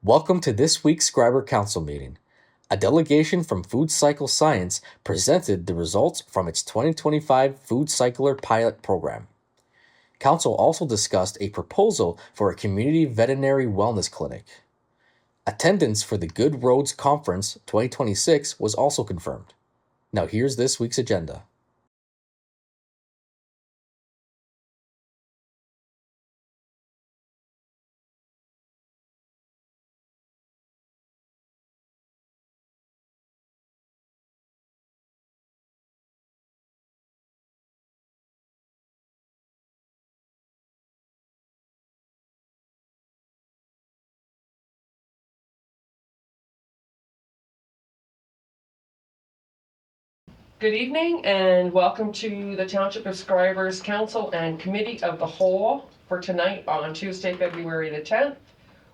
Welcome to this week's Schreiber Council meeting. A delegation from Food Cycle Science presented the results from its 2025 Food Cycler pilot program. Council also discussed a proposal for a community veterinary wellness clinic. Attendance for the Good Roads Conference 2026 was also confirmed. Now here's this week's agenda. Good evening and welcome to the Township of Schreiber's Council and Committee of the Whole for tonight on Tuesday, February the 10th.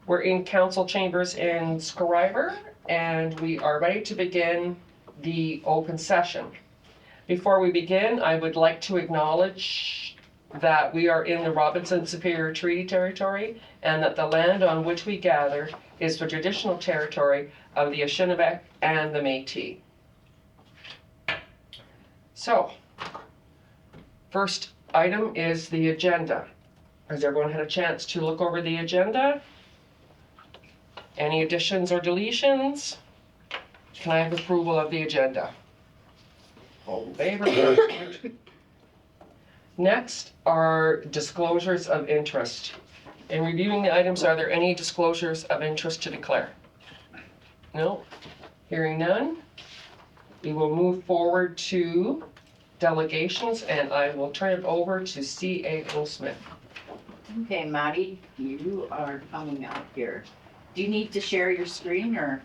We're in council chambers in Schreiber and we are ready to begin the open session. Before we begin, I would like to acknowledge that we are in the Robinson Superior Treaty Territory and that the land on which we gather is the traditional territory of the Anishinaabe and the Métis. So, first item is the agenda. Has everyone had a chance to look over the agenda? Any additions or deletions? Can I have approval of the agenda? All in favor? Next are disclosures of interest. In reviewing the items, are there any disclosures of interest to declare? No? Hearing none? We will move forward to delegations and I will turn it over to C.A. Goldsmith. Okay, Maddie, you are coming out here. Do you need to share your screen or?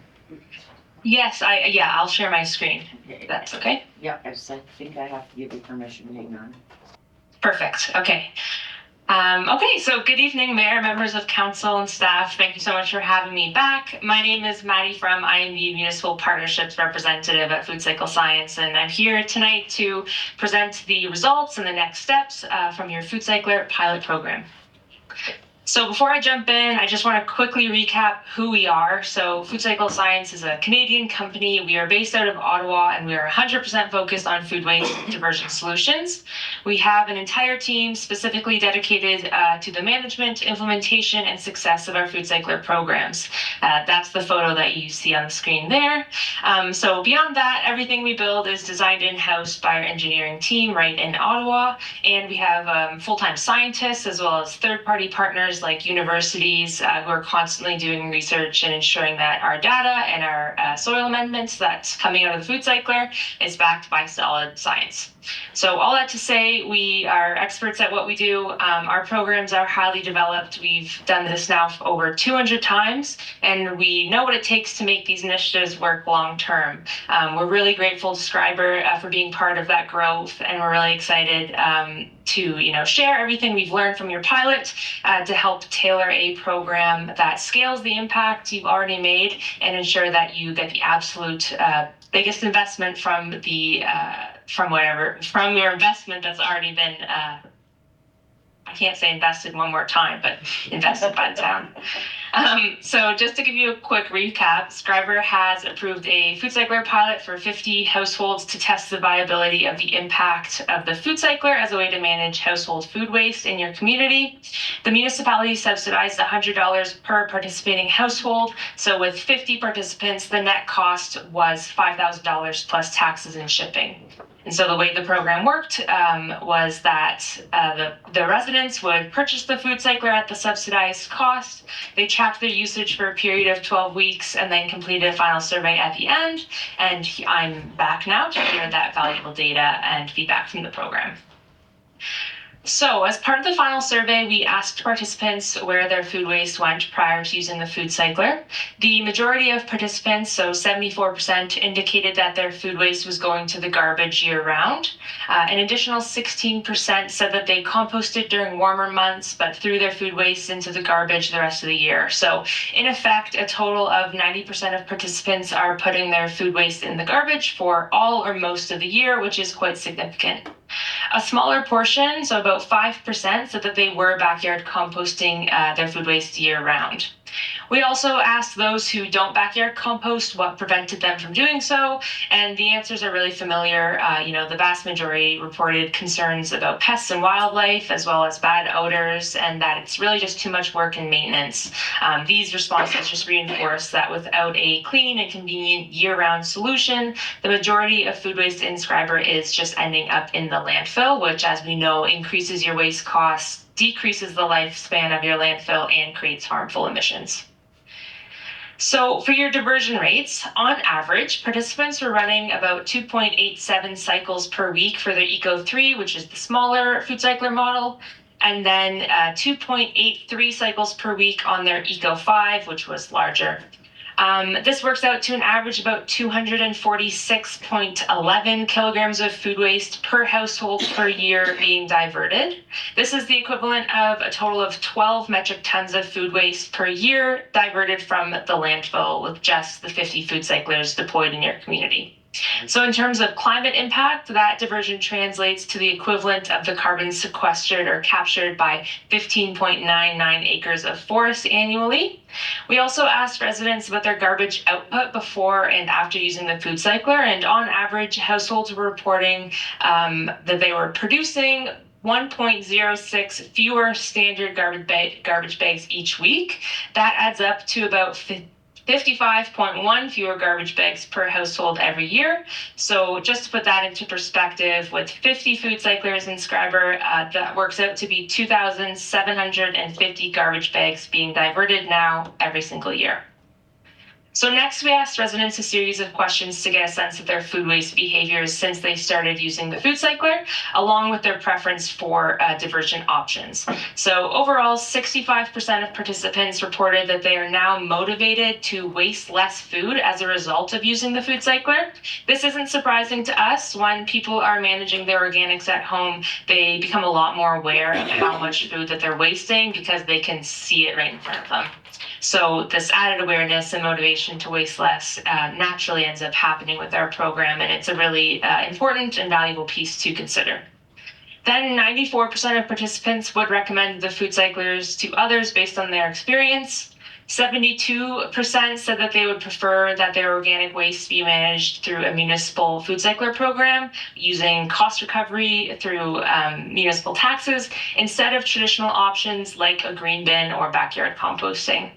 Yes, I'll share my screen. Okay. That's okay? Yeah, I think I have to give you permission, hang on. Perfect, okay. Okay, so good evening, Mayor, members of council and staff. Thank you so much for having me back. My name is Maddie I am the Municipal Partnerships Representative at Food Cycle Science, and I'm here tonight to present the results and the next steps from your Food Cycler pilot program. So before I jump in, I just want to quickly recap who we are. So Food Cycle Science is a Canadian company. We are based out of Ottawa and we are 100% focused on food waste diversion solutions. We have an entire team specifically dedicated to the management, implementation, and success of our Food Cycler programs. That's the photo that you see on the screen there. So beyond that, everything we build is designed in-house by our engineering team right in Ottawa. And we have full-time scientists as well as third-party partners like universities who are constantly doing research and ensuring that our data and our soil amendments that's coming out of the food cycler is backed by solid science. So all that to say, we are experts at what we do. Our programs are highly developed. We've done this now for over 200 times, and we know what it takes to make these initiatives work long term. We're really grateful to Schreiber for being part of that growth, and we're really excited to share everything we've learned from your pilot to help tailor a program that scales the impact you've already made and ensure that you get the absolute biggest investment from your investment that's already been I can't say invested one more time, but invested by the town. So just to give you a quick recap, Schreiber has approved a food cycler pilot for 50 households to test the viability of the impact of the food cycler as a way to manage household food waste in your community. The municipality subsidized $100 per participating household. So with 50 participants, the net cost was $5,000 plus taxes and shipping. And so the way the program worked was that the residents would purchase the food cycler at the subsidized cost. They tracked their usage for a period of 12 weeks and then completed a final survey at the end. And I'm back now to share that valuable data and feedback from the program. So as part of the final survey, we asked participants where their food waste went prior to using the food cycler. The majority of participants, so 74%, indicated that their food waste was going to the garbage year-round. An additional 16% said that they composted during warmer months, but threw their food waste into the garbage the rest of the year. So in effect, a total of 90% of participants are putting their food waste in the garbage for all or most of the year, which is quite significant. A smaller portion, so about 5%, said that they were backyard composting their food waste year round. We also asked those who don't backyard compost what prevented them from doing so, and the answers are really familiar. The vast majority reported concerns about pests and wildlife, as well as bad odors, and that it's really just too much work and maintenance. These responses just reinforce that without a clean and convenient year-round solution, the majority of food waste in Schreiber is just ending up in the landfill, which, as we know, increases your waste costs, decreases the lifespan of your landfill, and creates harmful emissions. So for your diversion rates, on average, participants were running about 2.87 cycles per week for their Eco3, which is the smaller food cycler model, and then 2.83 cycles per week on their Eco5, which was larger. This works out to an average about 246.11 kilograms of food waste per household per year being diverted. This is the equivalent of a total of 12 metric tons of food waste per year diverted from the landfill with just the 50 food cyclers deployed in your community. So in terms of climate impact, that diversion translates to the equivalent of the carbon sequestered or captured by 15.99 acres of forest annually. We also asked residents about their garbage output before and after using the food cycler, and on average, households were reporting that they were producing 1.06 fewer standard garbage bags each week. That adds up to about 55.1 fewer garbage bags per household every year. So just to put that into perspective, with 50 food cyclers in Schreiber, that works out to be 2,750 garbage bags being diverted now every single year. So next, we asked residents a series of questions to get a sense of their food waste behaviors since they started using the food cycler, along with their preference for diversion options. So overall, 65% of participants reported that they are now motivated to waste less food as a result of using the food cycler. This isn't surprising to us. When people are managing their organics at home, they become a lot more aware of how much food that they're wasting because they can see it right in front of them. So this added awareness and motivation to waste less naturally ends up happening with our program, and it's a really important and valuable piece to consider. Then 94% of participants would recommend the food cyclers to others based on their experience. 72% said that they would prefer that their organic waste be managed through a municipal food cycler program using cost recovery through municipal taxes instead of traditional options like a green bin or backyard composting.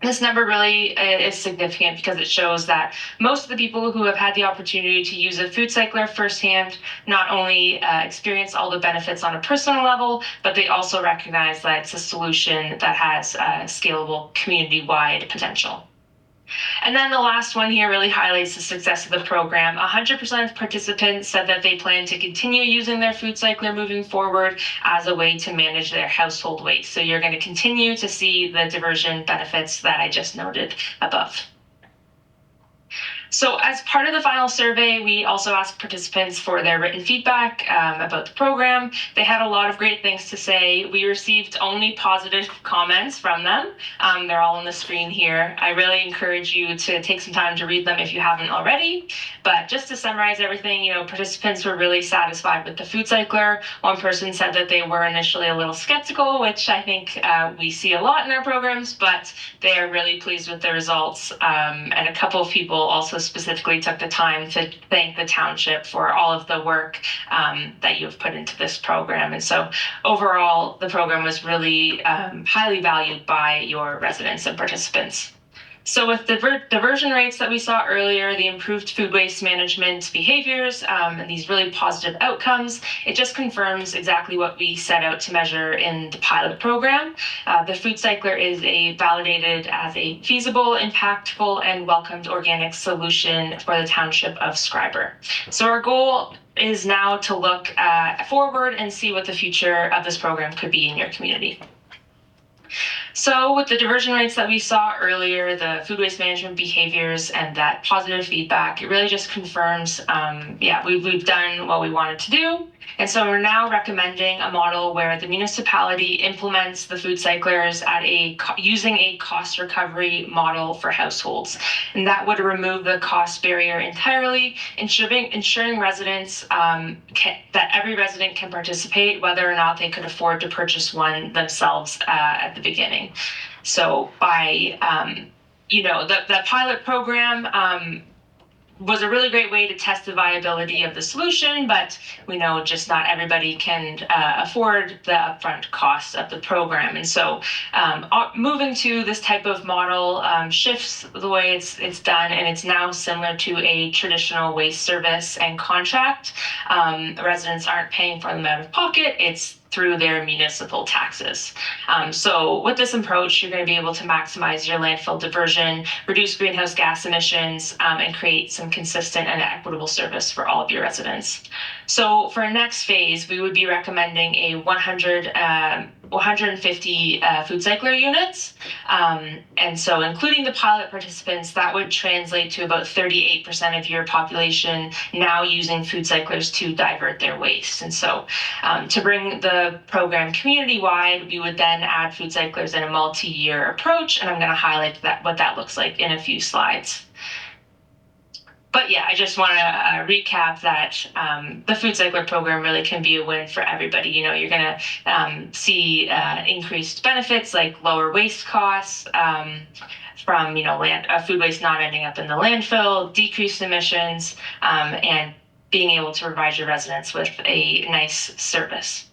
This number really is significant because it shows that most of the people who have had the opportunity to use a food cycler firsthand not only experience all the benefits on a personal level, but they also recognize that it's a solution that has scalable community-wide potential. And then the last one here really highlights the success of the program. 100% of participants said that they plan to continue using their food cycler moving forward as a way to manage their household waste. So you're going to continue to see the diversion benefits that I just noted above. So as part of the final survey, we also asked participants for their written feedback about the program. They had a lot of great things to say. We received only positive comments from them. They're all on the screen here. I really encourage you to take some time to read them if you haven't already. But just to summarize everything, participants were really satisfied with the food cycler. One person said that they were initially a little skeptical, which I think we see a lot in our programs, but they are really pleased with the results. And a couple of people also specifically took the time to thank the township for all of the work that you have put into this program. And so overall, the program was really highly valued by your residents and participants. So with the diversion rates that we saw earlier, the improved food waste management behaviors, and these really positive outcomes, it just confirms exactly what we set out to measure in the pilot program. The food cycler is validated as a feasible, impactful, and welcomed organic solution for the township of Schreiber. So our goal is now to look forward and see what the future of this program could be in your community. So with the diversion rates that we saw earlier, the food waste management behaviors and that positive feedback, it really just confirms, we've done what we wanted to do. And so we're now recommending a model where the municipality implements the food cyclers at using a cost recovery model for households. And that would remove the cost barrier entirely, ensuring residents that every resident can participate, whether or not they could afford to purchase one themselves at the beginning. So by the pilot program was a really great way to test the viability of the solution, but we know just not everybody can afford the upfront costs of the program. And so moving to this type of model shifts the way it's done, and it's now similar to a traditional waste service and contract. Residents aren't paying for them out of pocket. It's through their municipal taxes. So with this approach, you're going to be able to maximize your landfill diversion, reduce greenhouse gas emissions, and create some consistent and equitable service for all of your residents. So for next phase, we would be recommending a 150 food cycler units. And so including the pilot participants, that would translate to about 38% of your population now using food cyclers to divert their waste. And so to bring the program community-wide, we would then add food cyclers in a multi-year approach, and I'm going to highlight what that looks like in a few slides. But yeah, I just want to recap that the food cycler program really can be a win for everybody. You're going to see increased benefits like lower waste costs from food waste not ending up in the landfill, decreased emissions, and being able to provide your residents with a nice service.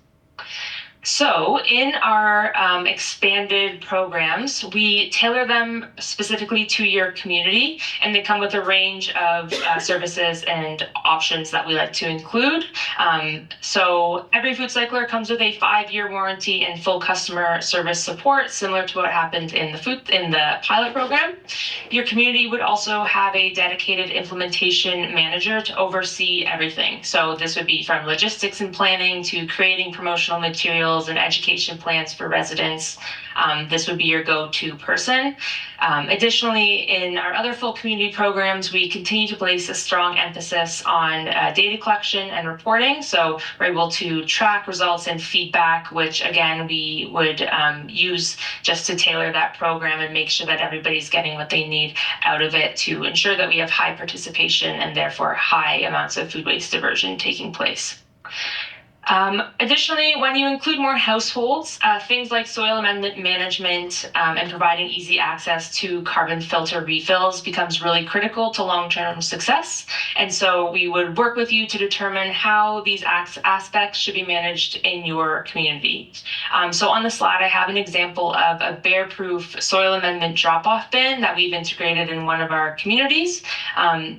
So in our expanded programs, we tailor them specifically to your community, and they come with a range of services and options that we like to include. So every food cycler comes with a 5-year warranty and full customer service support, similar to what happened in the pilot program. Your community would also have a dedicated implementation manager to oversee everything. So this would be from logistics and planning to creating promotional materials and education plans for residents. This would be your go-to person. Additionally, in our other full community programs, we continue to place a strong emphasis on data collection and reporting. So we're able to track results and feedback, which again, we would use just to tailor that program and make sure that everybody's getting what they need out of it to ensure that we have high participation and therefore high amounts of food waste diversion taking place. Additionally, when you include more households, things like soil amendment management and providing easy access to carbon filter refills becomes really critical to long-term success. And so we would work with you to determine how these aspects should be managed in your community. So on the slide, I have an example of a bear-proof soil amendment drop-off bin that we've integrated in one of our communities.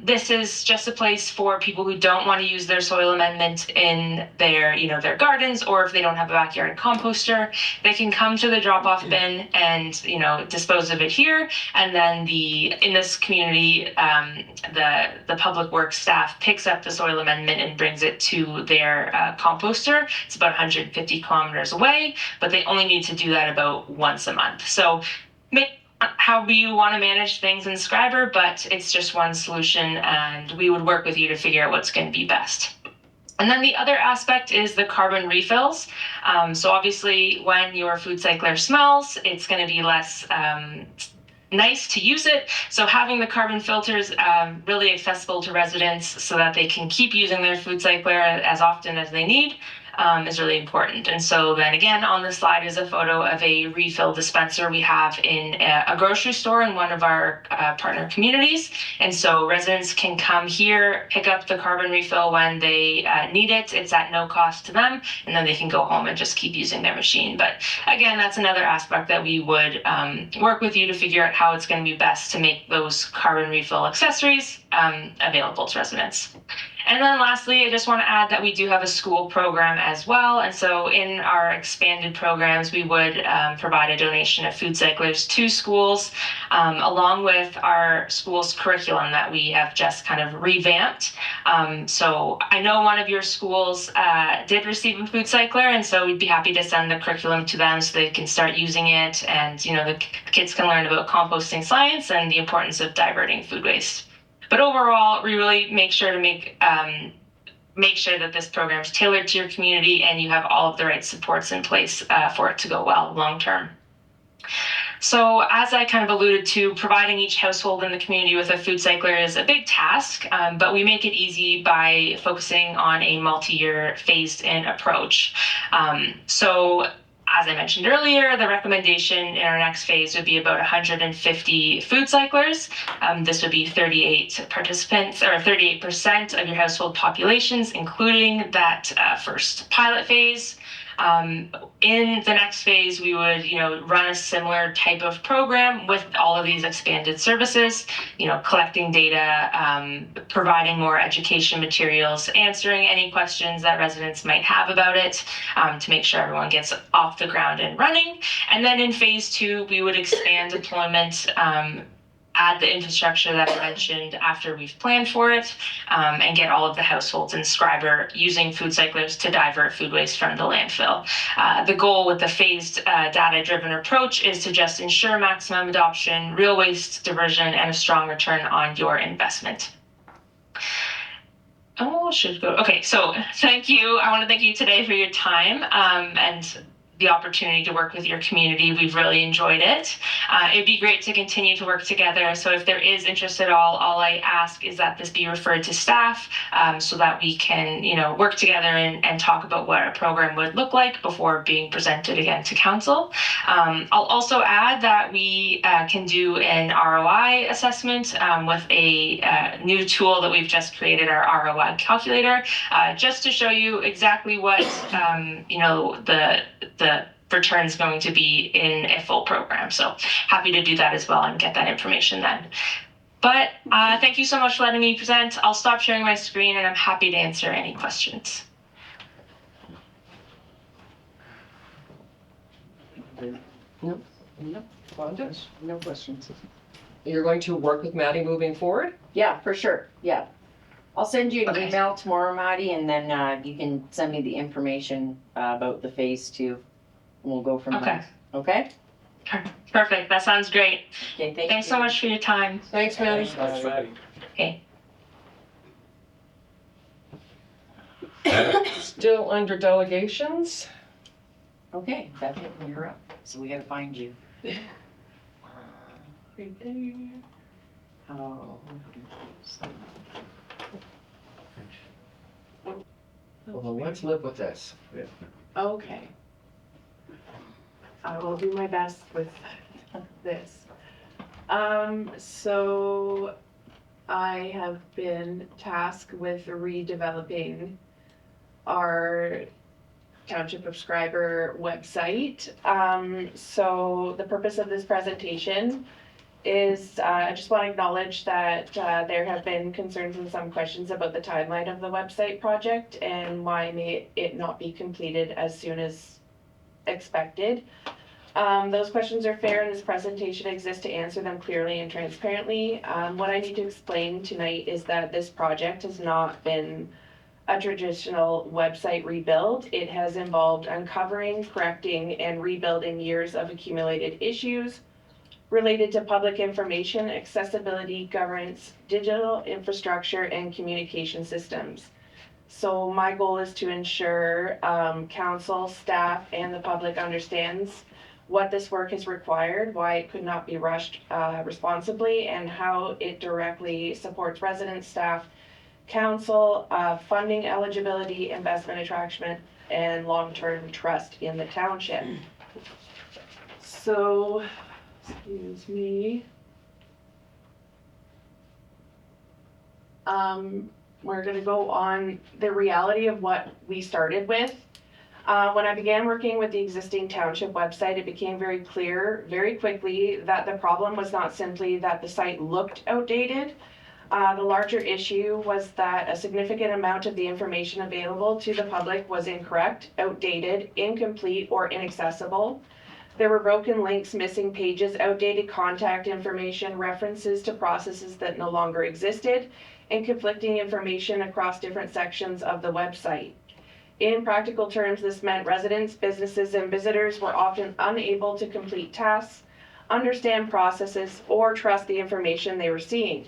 This is just a place for people who don't want to use their soil amendment in their gardens, or if they don't have a backyard composter, they can come to the drop-off bin and dispose of it here. And then in this community, the public works staff picks up the soil amendment and brings it to their composter. It's about 150 kilometers away, but they only need to do that about once a month. So however you want to manage things in Schreiber, but it's just one solution, and we would work with you to figure out what's going to be best. And then the other aspect is the carbon refills. So obviously when your food cycler smells, it's going to be less nice to use it. So having the carbon filters really accessible to residents so that they can keep using their food cycler as often as they need is really important. And so then again, on this slide is a photo of a refill dispenser we have in a grocery store in one of our partner communities. And so residents can come here, pick up the carbon refill when they need it. It's at no cost to them, and then they can go home and just keep using their machine. But again, that's another aspect that we would work with you to figure out how it's going to be best to make those carbon refill accessories available to residents. And then lastly, I just want to add that we do have a school program as well. And so in our expanded programs, we would provide a donation of food cyclers to schools, along with our school's curriculum that we have just kind of revamped. So I know one of your schools did receive a food cycler, and so we'd be happy to send the curriculum to them so they can start using it, and the kids can learn about composting science and the importance of diverting food waste. But overall, we really make sure to make make sure that this program is tailored to your community and you have all of the right supports in place for it to go well long term. So as I kind of alluded to, providing each household in the community with a food cycler is a big task, but we make it easy by focusing on a multi-year phased-in approach. So as I mentioned earlier, the recommendation in our next phase would be about 150 food cyclers. This would be 38 participants, or 38% of your household populations, including that first pilot phase. In the next phase, we would, run a similar type of program with all of these expanded services, collecting data, providing more education materials, answering any questions that residents might have about it, to make sure everyone gets off the ground and running. And then in phase 2, we would expand deployment, add the infrastructure that I mentioned after we've planned for it, and get all of the households in Schreiber using food cyclers to divert food waste from the landfill. The goal with the phased data-driven approach is to just ensure maximum adoption, real waste diversion, and a strong return on your investment. Okay, so thank you. I want to thank you today for your time and the opportunity to work with your community. We've really enjoyed it. It'd be great to continue to work together. So if there is interest at all I ask is that this be referred to staff so that we can, work together and talk about what a program would look like before being presented again to council. I'll also add that we can do an ROI assessment with a new tool that we've just created, our ROI calculator, just to show you exactly what, the return is going to be in a full program. So happy to do that as well and get that information then. But thank you so much for letting me present. I'll stop sharing my screen and I'm happy to answer any questions. No. Wanda? No questions. You're going to work with Maddie moving forward? Yeah, for sure. Yeah. I'll send you an Okay. email tomorrow, Maddie, and then you can send me the information about the phase 2. And we'll go from there. Okay? Perfect. That sounds great. Okay, Thanks so much for your time. Thanks, Maddie. Okay. Still under delegations. Okay, that's it. You're up. So we gotta find you. Oh. Well, let's live with this. Okay. I will do my best with this. So I have been tasked with redeveloping our Township of Schreiber website. So the purpose of this presentation is I just want to acknowledge that there have been concerns and some questions about the timeline of the website project and why may it not be completed as soon as expected. Those questions are fair and this presentation exists to answer them clearly and transparently. What I need to explain tonight is that this project has not been a traditional website rebuild. It has involved uncovering, correcting, and rebuilding years of accumulated issues related to public information, accessibility, governance, digital infrastructure, and communication systems. So my goal is to ensure council, staff, and the public understands what this work has required, why it could not be rushed responsibly, and how it directly supports residents, staff, council, funding eligibility, investment attraction, and long-term trust in the township. So, excuse me. We're gonna go on the reality of what we started with. When I began working with the existing township website, it became very clear very quickly that the problem was not simply that the site looked outdated. The larger issue was that a significant amount of the information available to the public was incorrect, outdated, incomplete, or inaccessible. There were broken links, missing pages, outdated contact information, references to processes that no longer existed, and conflicting information across different sections of the website. In practical terms, this meant residents, businesses, and visitors were often unable to complete tasks, understand processes, or trust the information they were seeing.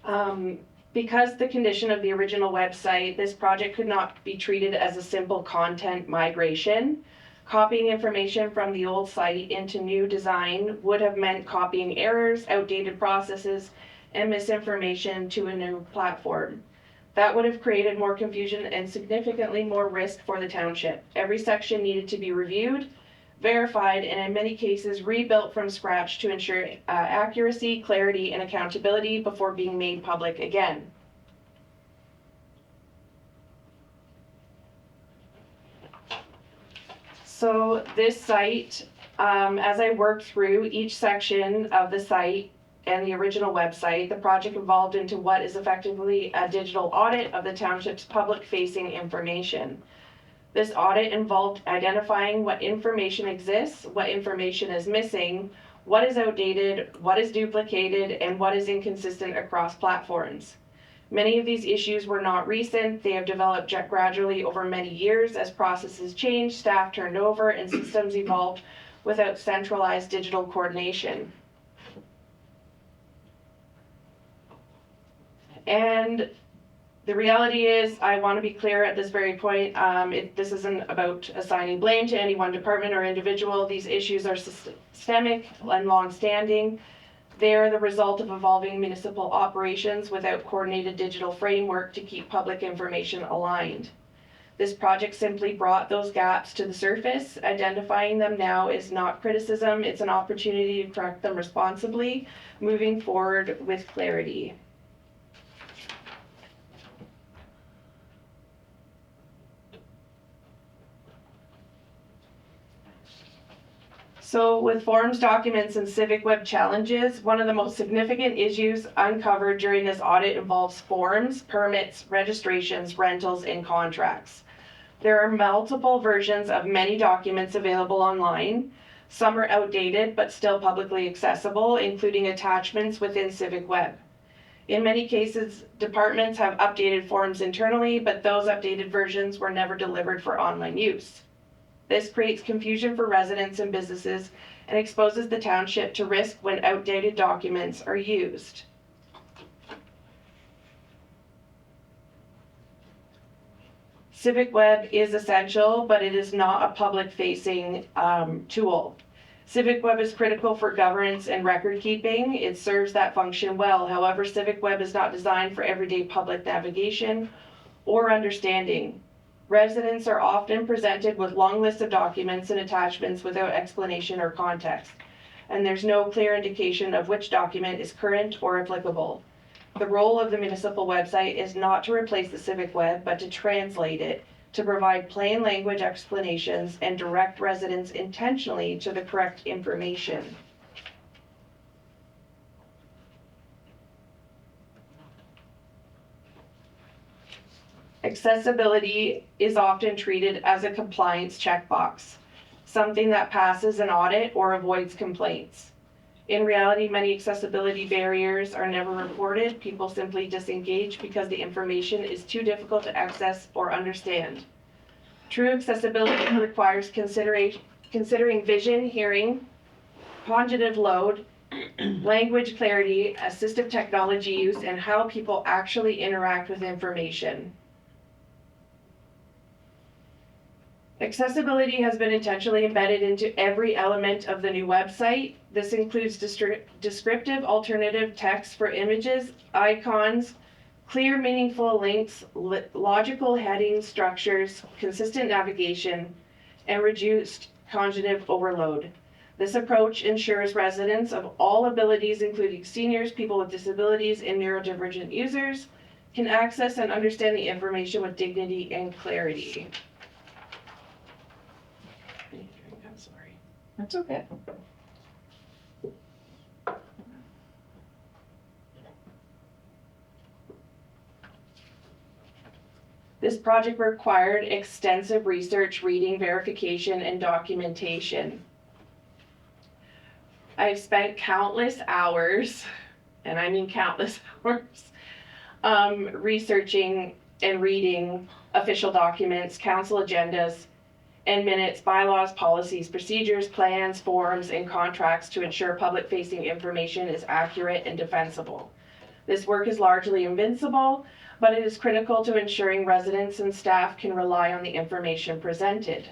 Because the condition of the original website, this project could not be treated as a simple content migration. Copying information from the old site into new design would have meant copying errors, outdated processes, and misinformation to a new platform. That would have created more confusion and significantly more risk for the township. Every section needed to be reviewed, verified, and in many cases rebuilt from scratch to ensure accuracy, clarity, and accountability before being made public again. So this site, as I worked through each section of the site and the original website, the project evolved into what is effectively a digital audit of the township's public-facing information. This audit involved identifying what information exists, what information is missing, what is outdated, what is duplicated, and what is inconsistent across platforms. Many of these issues were not recent. They have developed gradually over many years as processes changed, staff turned over, and systems evolved without centralized digital coordination. And the reality is, I want to be clear at this very point, this isn't about assigning blame to any one department or individual. These issues are systemic and long-standing. They are the result of evolving municipal operations without coordinated digital framework to keep public information aligned. This project simply brought those gaps to the surface. Identifying them now is not criticism, it's an opportunity to correct them responsibly, moving forward with clarity. So with forms, documents, and civic web challenges, one of the most significant issues uncovered during this audit involves forms, permits, registrations, rentals, and contracts. There are multiple versions of many documents available online. Some are outdated but still publicly accessible, including attachments within civic web. In many cases, departments have updated forms internally, but those updated versions were never delivered for online use. This creates confusion for residents and businesses and exposes the township to risk when outdated documents are used. Civic Web is essential, but it is not a public-facing tool. Civic Web is critical for governance and record keeping. It serves that function well. However, Civic Web is not designed for everyday public navigation or understanding. Residents are often presented with long lists of documents and attachments without explanation or context, and there's no clear indication of which document is current or applicable. The role of the municipal website is not to replace the civic web, but to translate it, to provide plain language explanations and direct residents intentionally to the correct information. Accessibility is often treated as a compliance checkbox, something that passes an audit or avoids complaints. In reality, many accessibility barriers are never reported. People simply disengage because the information is too difficult to access or understand. True accessibility requires considering vision, hearing, cognitive load, language clarity, assistive technology use, and how people actually interact with information. Accessibility has been intentionally embedded into every element of the new website. This includes descriptive alternative text for images, icons, clear meaningful links, logical heading structures, consistent navigation, and reduced cognitive overload. This approach ensures residents of all abilities, including seniors, people with disabilities, and neurodivergent users, can access and understand the information with dignity and clarity. I'm sorry. That's okay. This project required extensive research, reading, verification, and documentation. I've spent countless hours, and I mean countless hours, researching and reading official documents, council agendas, and minutes, bylaws, policies, procedures, plans, forms, and contracts to ensure public-facing information is accurate and defensible. This work is largely invincible, but it is critical to ensuring residents and staff can rely on the information presented.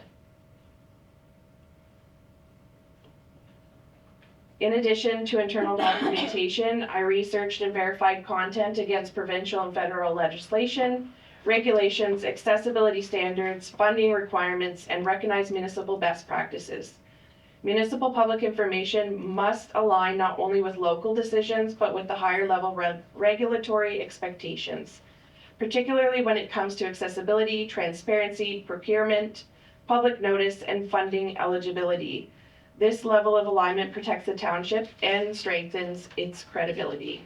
In addition to internal documentation, I researched and verified content against provincial and federal legislation, regulations, accessibility standards, funding requirements, and recognized municipal best practices. Municipal public information must align not only with local decisions, but with the higher level regulatory expectations, particularly when it comes to accessibility, transparency, procurement, public notice, and funding eligibility. This level of alignment protects the township and strengthens its credibility.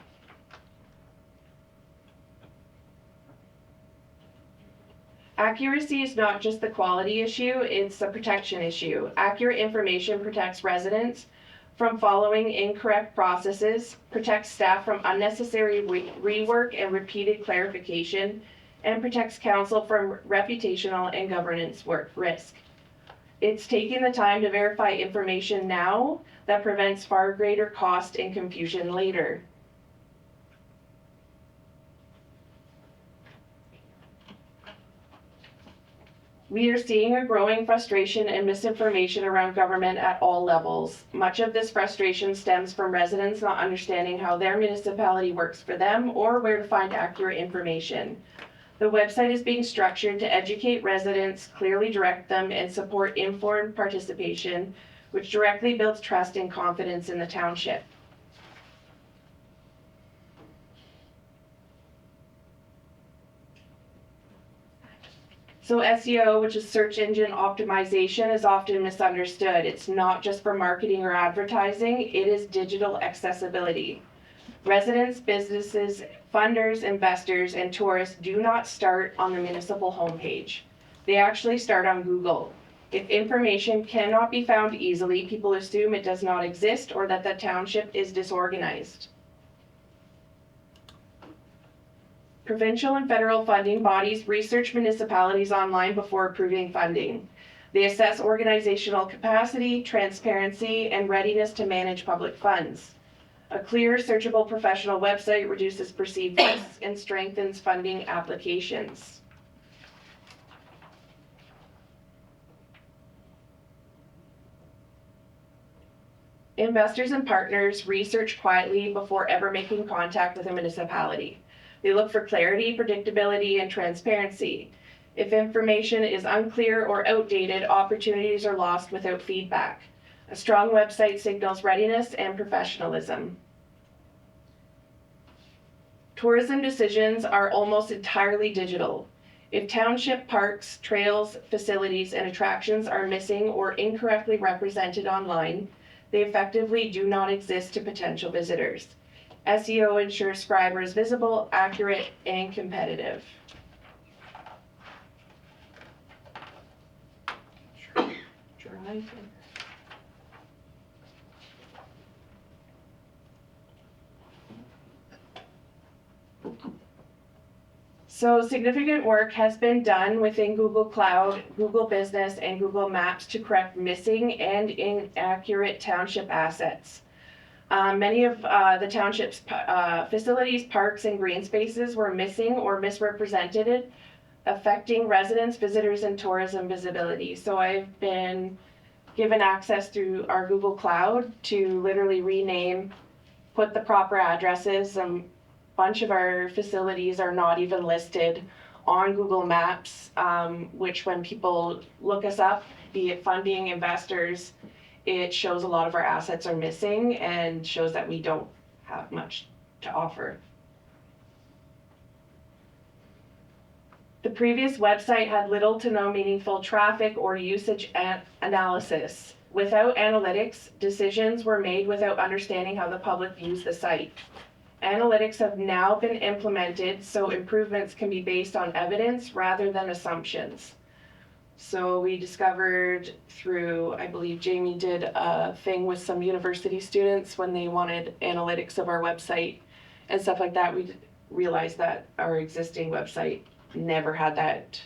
Accuracy is not just the quality issue, it's a protection issue. Accurate information protects residents from following incorrect processes, protects staff from unnecessary rework and repeated clarification, and protects council from reputational and governance risk. It's taking the time to verify information now that prevents far greater cost and confusion later. We are seeing a growing frustration and misinformation around government at all levels. Much of this frustration stems from residents not understanding how their municipality works for them or where to find accurate information. The website is being structured to educate residents, clearly direct them, and support informed participation, which directly builds trust and confidence in the township. So SEO, which is search engine optimization, is often misunderstood. It's not just for marketing or advertising, it is digital accessibility. Residents, businesses, funders, investors, and tourists do not start on the municipal homepage. They actually start on Google. If information cannot be found easily, people assume it does not exist or that the township is disorganized. Provincial and federal funding bodies research municipalities online before approving funding. They assess organizational capacity, transparency, and readiness to manage public funds. A clear, searchable professional website reduces perceived risks and strengthens funding applications. Investors and partners research quietly before ever making contact with a municipality. They look for clarity, predictability, and transparency. If information is unclear or outdated, opportunities are lost without feedback. A strong website signals readiness and professionalism. Tourism decisions are almost entirely digital. If township parks, trails, facilities, and attractions are missing or incorrectly represented online, they effectively do not exist to potential visitors. SEO ensures Schreiber is visible, accurate, and competitive. So significant work has been done within Google Cloud, Google Business, and Google Maps to correct missing and inaccurate township assets. Many of the township's facilities, parks, and green spaces were missing or misrepresented, affecting residents, visitors, and tourism visibility. So I've been given access through our Google Cloud to literally rename, put the proper addresses. A bunch of our facilities are not even listed on Google Maps, which when people look us up, be it funding, investors, it shows a lot of our assets are missing and shows that we don't have much to offer. The previous website had little to no meaningful traffic or usage analysis. Without analytics, decisions were made without understanding how the public views the site. Analytics have now been implemented so improvements can be based on evidence rather than assumptions. So we discovered through, I believe Jamie did a thing with some university students when they wanted analytics of our website and stuff like that. We realized that our existing website never had that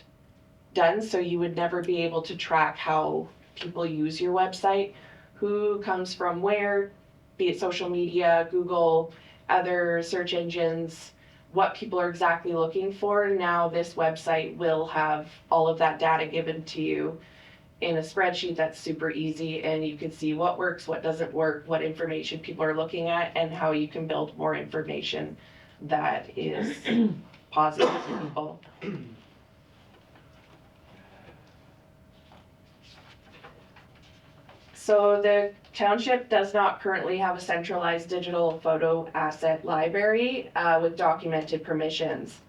done, so you would never be able to track how people use your website, who comes from where, be it social media, Google, other search engines, what people are exactly looking for. Now this website will have all of that data given to you in a spreadsheet that's super easy, and you can see what works, what doesn't work, what information people are looking at, and how you can build more information that is positive to people. So the township does not currently have a centralized digital photo asset library with documented permissions.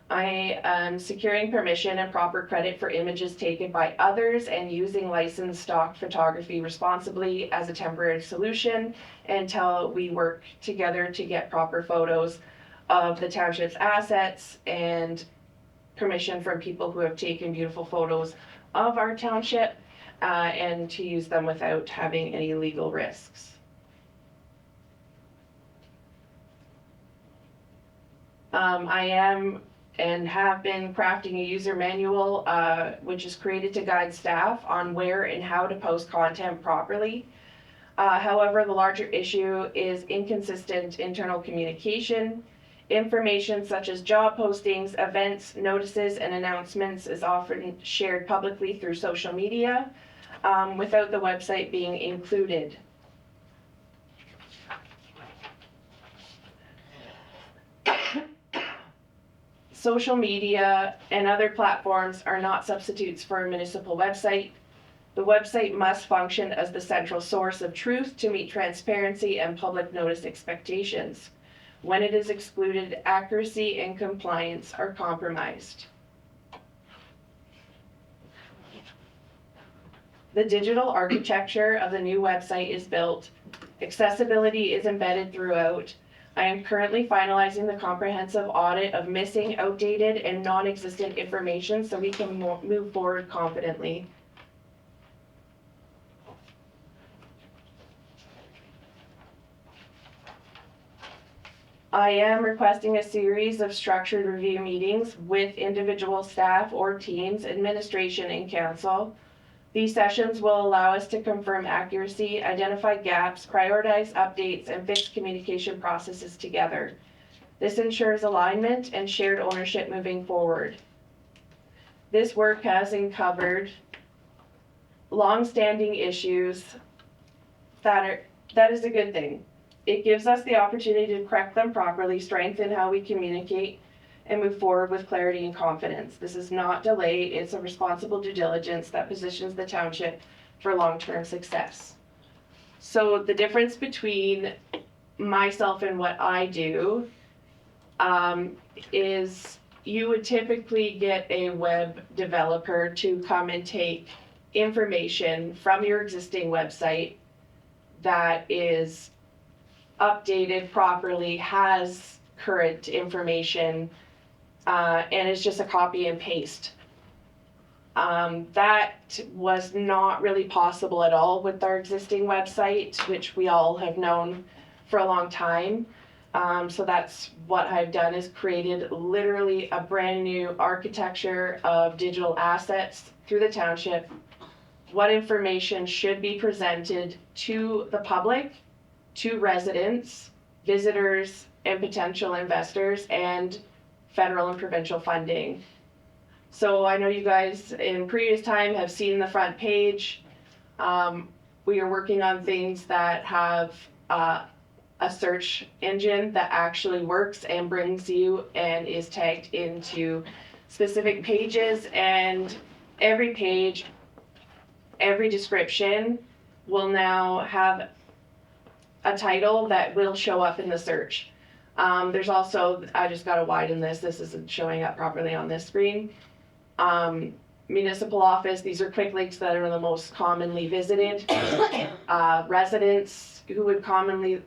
I am securing permission and proper credit for images taken by others and using licensed stock photography responsibly as a temporary solution until we work together to get proper photos of the township's assets and permission from people who have taken beautiful photos of our township and to use them without having any legal risks. I am and have been crafting a user manual, which is created to guide staff on where and how to post content properly. However, the larger issue is inconsistent internal communication. Information such as job postings, events, notices, and announcements is often shared publicly through social media without the website being included. Social media and other platforms are not substitutes for a municipal website. The website must function as the central source of truth to meet transparency and public notice expectations. When it is excluded, accuracy and compliance are compromised. The digital architecture of the new website is built. Accessibility is embedded throughout. I am currently finalizing the comprehensive audit of missing, outdated, and non-existent information so we can move forward confidently. I am requesting a series of structured review meetings with individual staff or teams, administration, and council. These sessions will allow us to confirm accuracy, identify gaps, prioritize updates, and fix communication processes together. This ensures alignment and shared ownership moving forward. This work has uncovered long-standing issues that is a good thing. It gives us the opportunity to correct them properly, strengthen how we communicate, and move forward with clarity and confidence. This is not delay, it's a responsible due diligence that positions the township for long-term success. So the difference between myself and what I do is you would typically get a web developer to come and take information from your existing website that is updated properly, has current information, and it's just a copy and paste. That was not really possible at all with our existing website, which we all have known for a long time. So that's what I've done, is created literally a brand new architecture of digital assets through the township, what information should be presented to the public, to residents, visitors, and potential investors, and federal and provincial funding. So I know you guys in previous time have seen the front page. We are working on things that have a search engine that actually works and brings you and is tagged into specific pages, and every page, every description will now have a title that will show up in the search. There's also, I just gotta widen this isn't showing up properly on this screen. Municipal office, these are quick links that are the most commonly visited. Residents who would commonly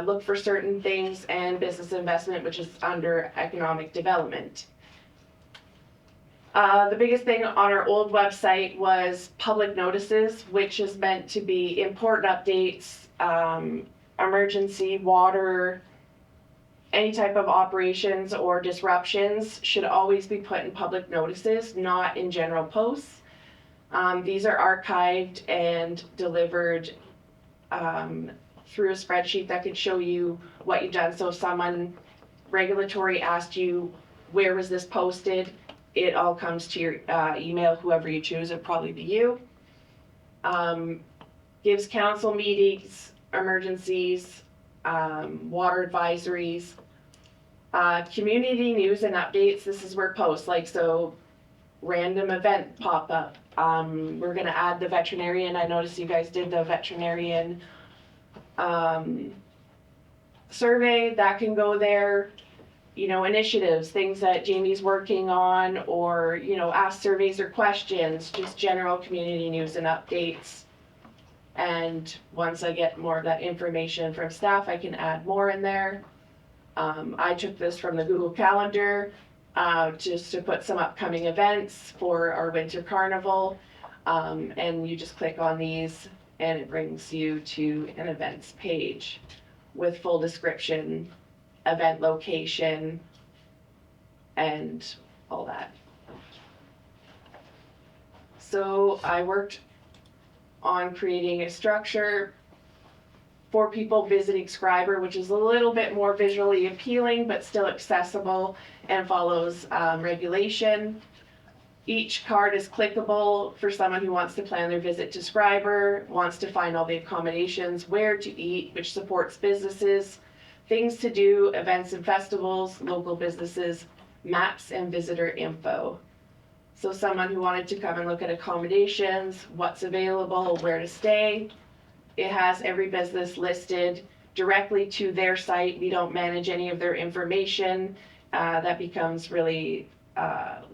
look for certain things, and business investment, which is under economic development. The biggest thing on our old website was public notices, which is meant to be important updates, emergency, water, any type of operations or disruptions should always be put in public notices, not in general posts. These are archived and delivered through a spreadsheet that could show you what you've done. So if someone regulatory asked you, where was this posted? It all comes to your email, whoever you choose, it'd probably be you. Gives council meetings, emergencies, water advisories, community news and updates. This is where posts, like, so random event pop up. We're gonna add the veterinarian. I noticed you guys did the veterinarian survey. That can go there. You know, initiatives, things that Jamie's working on, or, you know, ask surveys or questions, just general community news and updates. And once I get more of that information from staff, I can add more in there. I took this from the Google Calendar, just to put some upcoming events for our winter carnival. And you just click on these and it brings you to an events page with full description, event location, and all that. So I worked on creating a structure for people visiting Schreiber, which is a little bit more visually appealing, but still accessible and follows regulation. Each card is clickable for someone who wants to plan their visit to Schreiber, wants to find all the accommodations, where to eat, which supports businesses, things to do, events and festivals, local businesses, maps and visitor info. So someone who wanted to come and look at accommodations, what's available, where to stay. It has every business listed directly to their site. We don't manage any of their information. That becomes really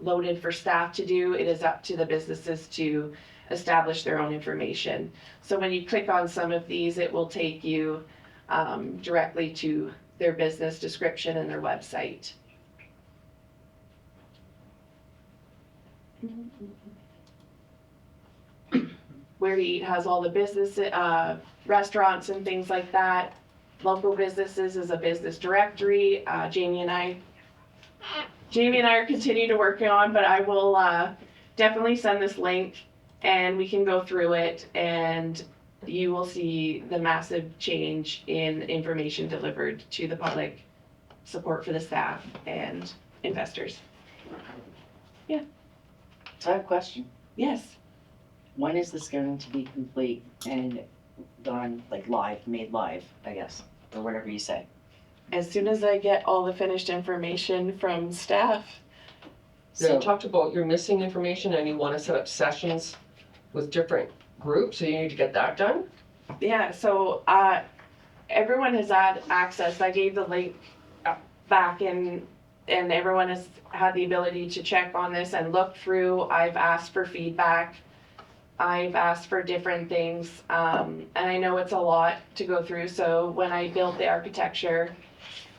loaded for staff to do. It is up to the businesses to establish their own information. So when you click on some of these, it will take you directly to their business description and their website. Where to Eat has all the business, restaurants and things like that. Local businesses is a business directory. Jamie and I are continuing to work on, but I will definitely send this link and we can go through it and you will see the massive change in information delivered to the public, support for the staff and investors. Yeah. So I have a question. Yes. When is this going to be complete and done, like live, made live, I guess, or whatever you say? As soon as I get all the finished information from staff. So you talked about your missing information and you want to set up sessions with different groups, so you need to get that done? Yeah, so everyone has had access. I gave the link back in, and everyone has had the ability to check on this and look through. I've asked for feedback. I've asked for different things, and I know it's a lot to go through. So when I built the architecture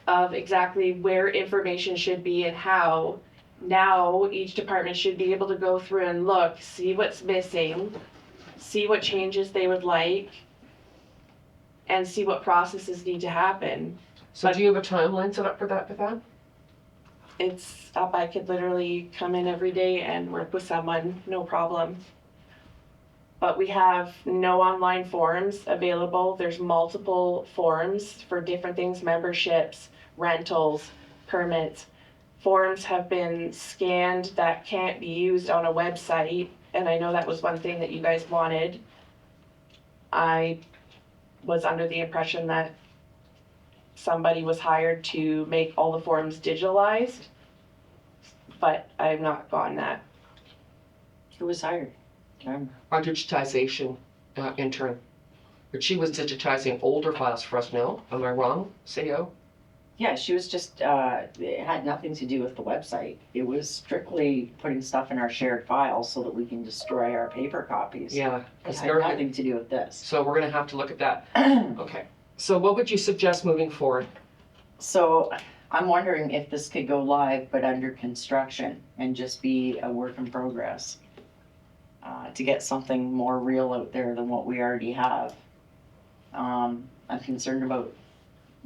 of exactly where information should be and how, now each department should be able to go through and look, see what's missing, see what changes they would like, and see what processes need to happen. So do you have a timeline set up for that, Bethan? It's up. I could literally come in every day and work with someone, no problem. But we have no online forms available. There's multiple forms for different things, memberships, rentals, permits. Forms have been scanned that can't be used on a website, and I know that was one thing that you guys wanted. I was under the impression that somebody was hired to make all the forms digitalized, but I have not gotten that. Who was hired? Our digitization intern. But she was digitizing older files for us, no? Am I wrong, CEO? Yeah, she was just, it had nothing to do with the website. It was strictly putting stuff in our shared files so that we can destroy our paper copies. Yeah. It had nothing to do with this. So we're gonna have to look at that. Okay. So what would you suggest moving forward? So I'm wondering if this could go live but under construction and just be a work in progress. To get something more real out there than what we already have. I'm concerned about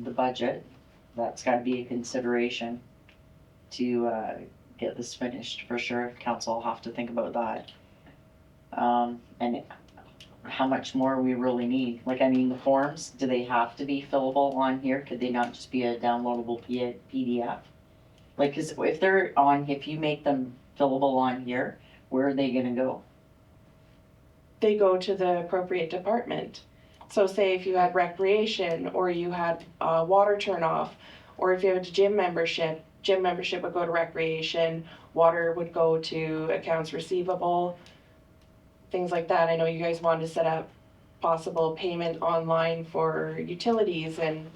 the budget. That's gotta be a consideration to get this finished for sure. Council will have to think about that. And how much more we really need. Like, I mean, the forms, do they have to be fillable on here? Could they not just be a downloadable PDF? Like, cause if they're on, if you make them fillable on here, where are they gonna go? They go to the appropriate department. So say if you had recreation, or you had water turn off, or if you had a gym membership would go to recreation, water would go to accounts receivable, things like that. I know you guys wanted to set up possible payment online for utilities and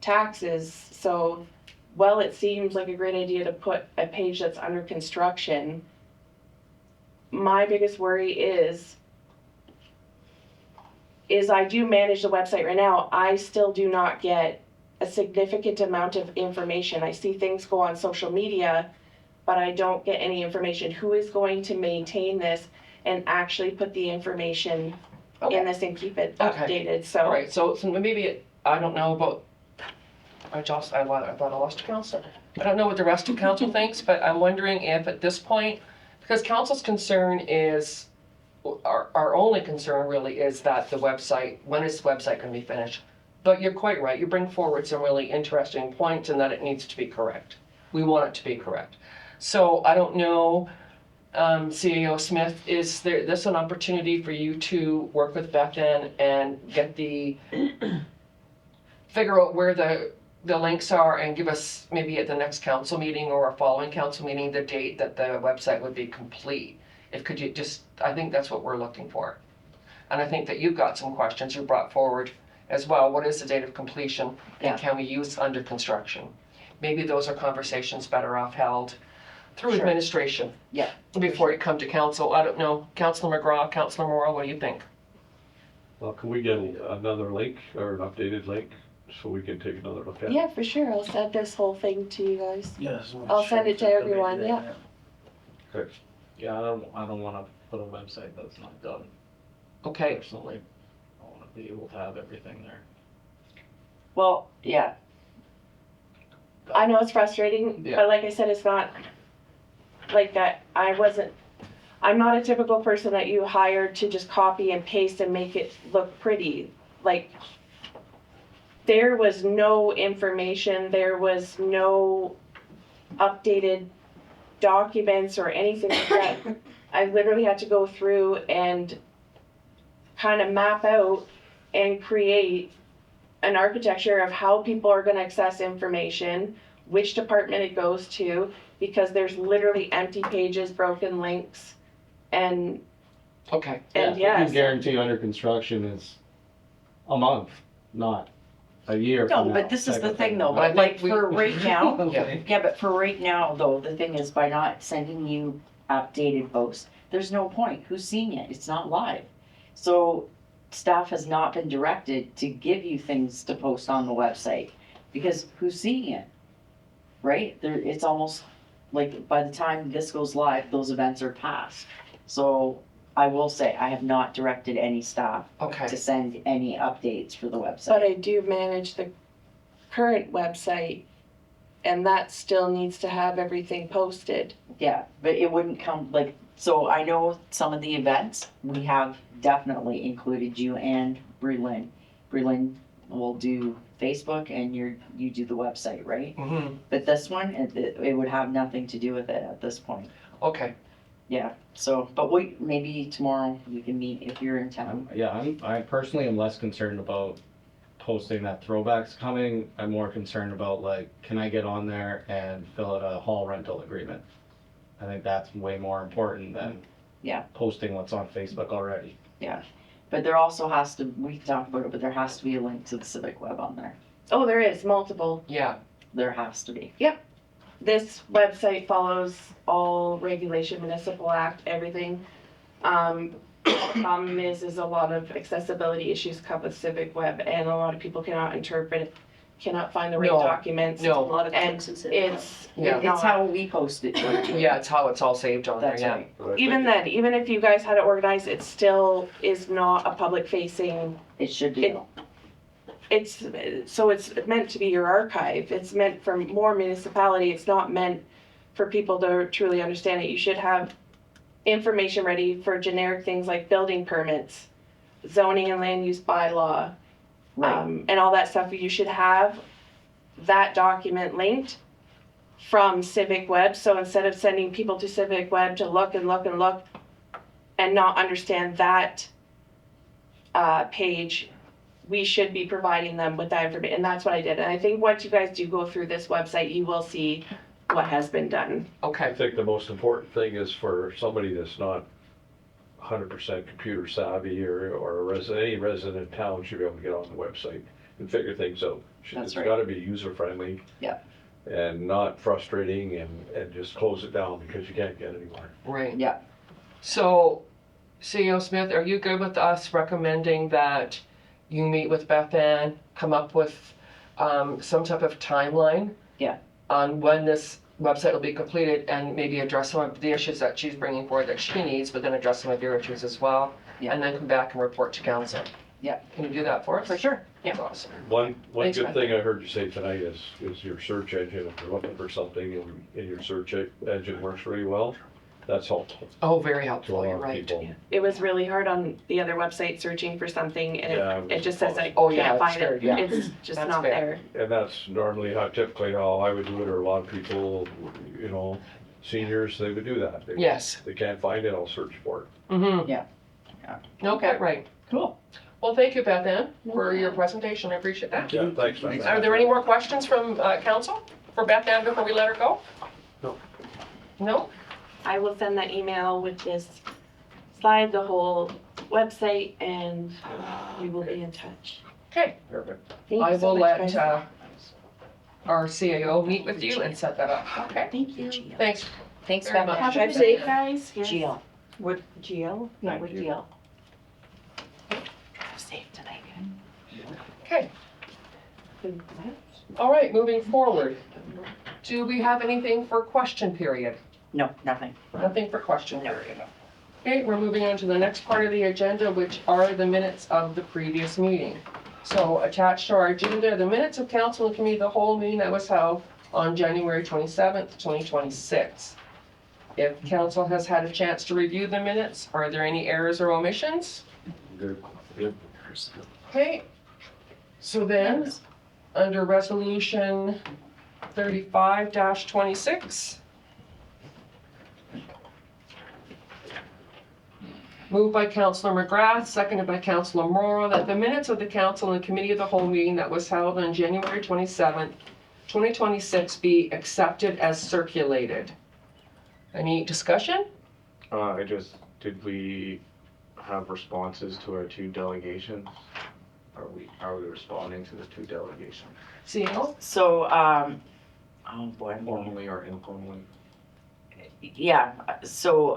taxes. So, well, it seems like a great idea to put a page that's under construction. My biggest worry is I do manage the website right now. I still do not get a significant amount of information. I see things go on social media, but I don't get any information. Who is going to maintain this and actually put the information in this and keep it updated? So, All right, so maybe, I don't know about, I thought I lost council. I don't know what the rest of council thinks, but I'm wondering if at this point, because council's concern is, our only concern really is that the website, when is the website gonna be finished? But you're quite right, you bring forward some really interesting points and that it needs to be correct. We want it to be correct. So I don't know, CEO Smith, is this an opportunity for you to work with Beth and get figure out where the links are and give us maybe at the next council meeting or a following council meeting, the date that the website would be complete? Could you just, I think that's what we're looking for. And I think that you've got some questions you brought forward as well. What is the date of completion? Yeah. And can we use under construction? Maybe those are conversations better off held through Sure. administration. Yeah. Before you come to council. I don't know, Councillor McGraw, Councillor Morrell, what do you think? Well, can we get another link or an updated link so we can take another look at it? yeah, for sure. I'll send this whole thing to you guys. Yes. I'll send it to everyone, yeah. Okay. Yeah, I don't wanna put a website that's not done Okay, personally. I wanna be able to have everything there. Well, yeah, I know it's frustrating, Yeah. but like I said, it's not like that. I'm not a typical person that you hire to just copy and paste and make it look pretty. Like, there was no information, there was no updated documents or anything like that. I literally had to go through and kind of map out and create an architecture of how people are going to access information, which department it goes to, because there's literally empty pages, broken links, and okay. and Yeah, I yes, can guarantee under construction is a month, not a year no, from now. but this is type the of thing though, But I but like think for right now, Yeah. yeah, but for right now though, the thing is by not sending you updated posts, there's no point. Who's seeing it? It's not live. So staff has not been directed to give you things to post on the website because who's seeing it? Right? It's almost like by the time this goes live, those events are past. So I will say I have not directed any staff Okay, to send any updates for the website. but I do manage the current website, and that still needs to have everything posted. Yeah, but it wouldn't come like, so I know some of the events, we have definitely included you and Breland. Breland will do Facebook and you do the website, right? mm-hmm, But this one, it would have nothing to do with it at this point. okay, Yeah, so, but maybe tomorrow we can meet if you're in town. I personally am less concerned about posting that throwback's coming. I'm more concerned about like, can I get on there and fill out a hall rental agreement? I think that's way more important than Yeah. posting what's on Facebook already. But there also has to, we can talk about it, but there has to be a link to the Civic Web on there. Oh, there is multiple. yeah, There has to be. This website follows all regulation, municipal act, everything. Problem is a lot of accessibility issues come with Civic Web, and a lot of people cannot interpret it, cannot find the right No, documents. no. A lot of And clicks it's Yeah. It's how we post it. too. yeah, it's how it's all saved on there, That's yeah. right. But I even think then, even if you guys had it organized, it still is not a public facing. It should be. It- It's meant to be your archive. It's meant for more municipality. It's not meant for people to truly understand it. You should have information ready for generic things like building permits, zoning and land use bylaw, Right, and all that stuff, you should have that document linked from Civic Web. So instead of sending people to Civic Web to look and look and look and not understand that page, we should be providing them with that information. And that's what I did. And I think once you guys do go through this website, you will see what has been done. I Okay, think the most important thing is for somebody that's not 100% computer savvy or any resident in town should be able to get on the website and figure things out. That's It's right. gotta be user friendly. Yeah. And not frustrating and just close it down because you can't get anywhere. right. yeah, So, CEO Smith, are you good with us recommending that you meet with Beth Ann, come up with some type of timeline? Yeah. On when this website will be completed and maybe address some of the issues that she's bringing forward that she needs, but then address some of your issues as well? Yeah. And then come back and report to council? Yeah. Can you do that for us? for sure. That's awesome. One Thanks, good Beth. thing I heard you say tonight is your search engine. If you're looking for something and your search engine works really well, that's helpful Oh, very to a helpful, lot you're of right. people. It was really hard on the other website searching for something, and Yeah, it just says I Oh, yeah, can't it's find fair, it. yeah. It's just That's not fair. there. And that's normally typically how I would do it, or a lot of people, seniors, they would do that. Yes. They can't find it, I'll search for it. Mm-hmm. Yeah. Yeah. Okay, right. Cool. Well, thank you, Beth Ann, for your presentation. I appreciate that. Yeah, thanks, man. Are there any more questions from council for Beth Ann before we let her go? No. No? I will send that email with this slide, the whole website, and we will be in touch. Okay. Perfect. Thank I you so will much, let guys. our CAO meet with you and set that up. Okay. Thank you. Thanks. Thanks Very very much. much. Have a good day, guys. Yes. GL. What, GL? Yeah, Thank with you. GL. Have safe tonight. Okay. All right, moving forward. Do we have anything for question period? No, nothing. Nothing for question period. Okay, we're moving on to the next part of the agenda, which are the minutes of the previous meeting. So attached to our agenda, the minutes of council and committee of the whole meeting that was held on January 27th, 2026. If council has had a chance to review the minutes, are there any errors or omissions? Good. Okay, so then, under resolution 35-26. Moved by Councillor McGrath, seconded by Councillor Morrow, that the minutes of the council and committee of the whole meeting that was held on January 27th, 2026 be accepted as circulated. Any discussion? Did we have responses to our two delegations? Are we responding to the two delegations, CEO? So, oh boy. formally or informally? Yeah, so,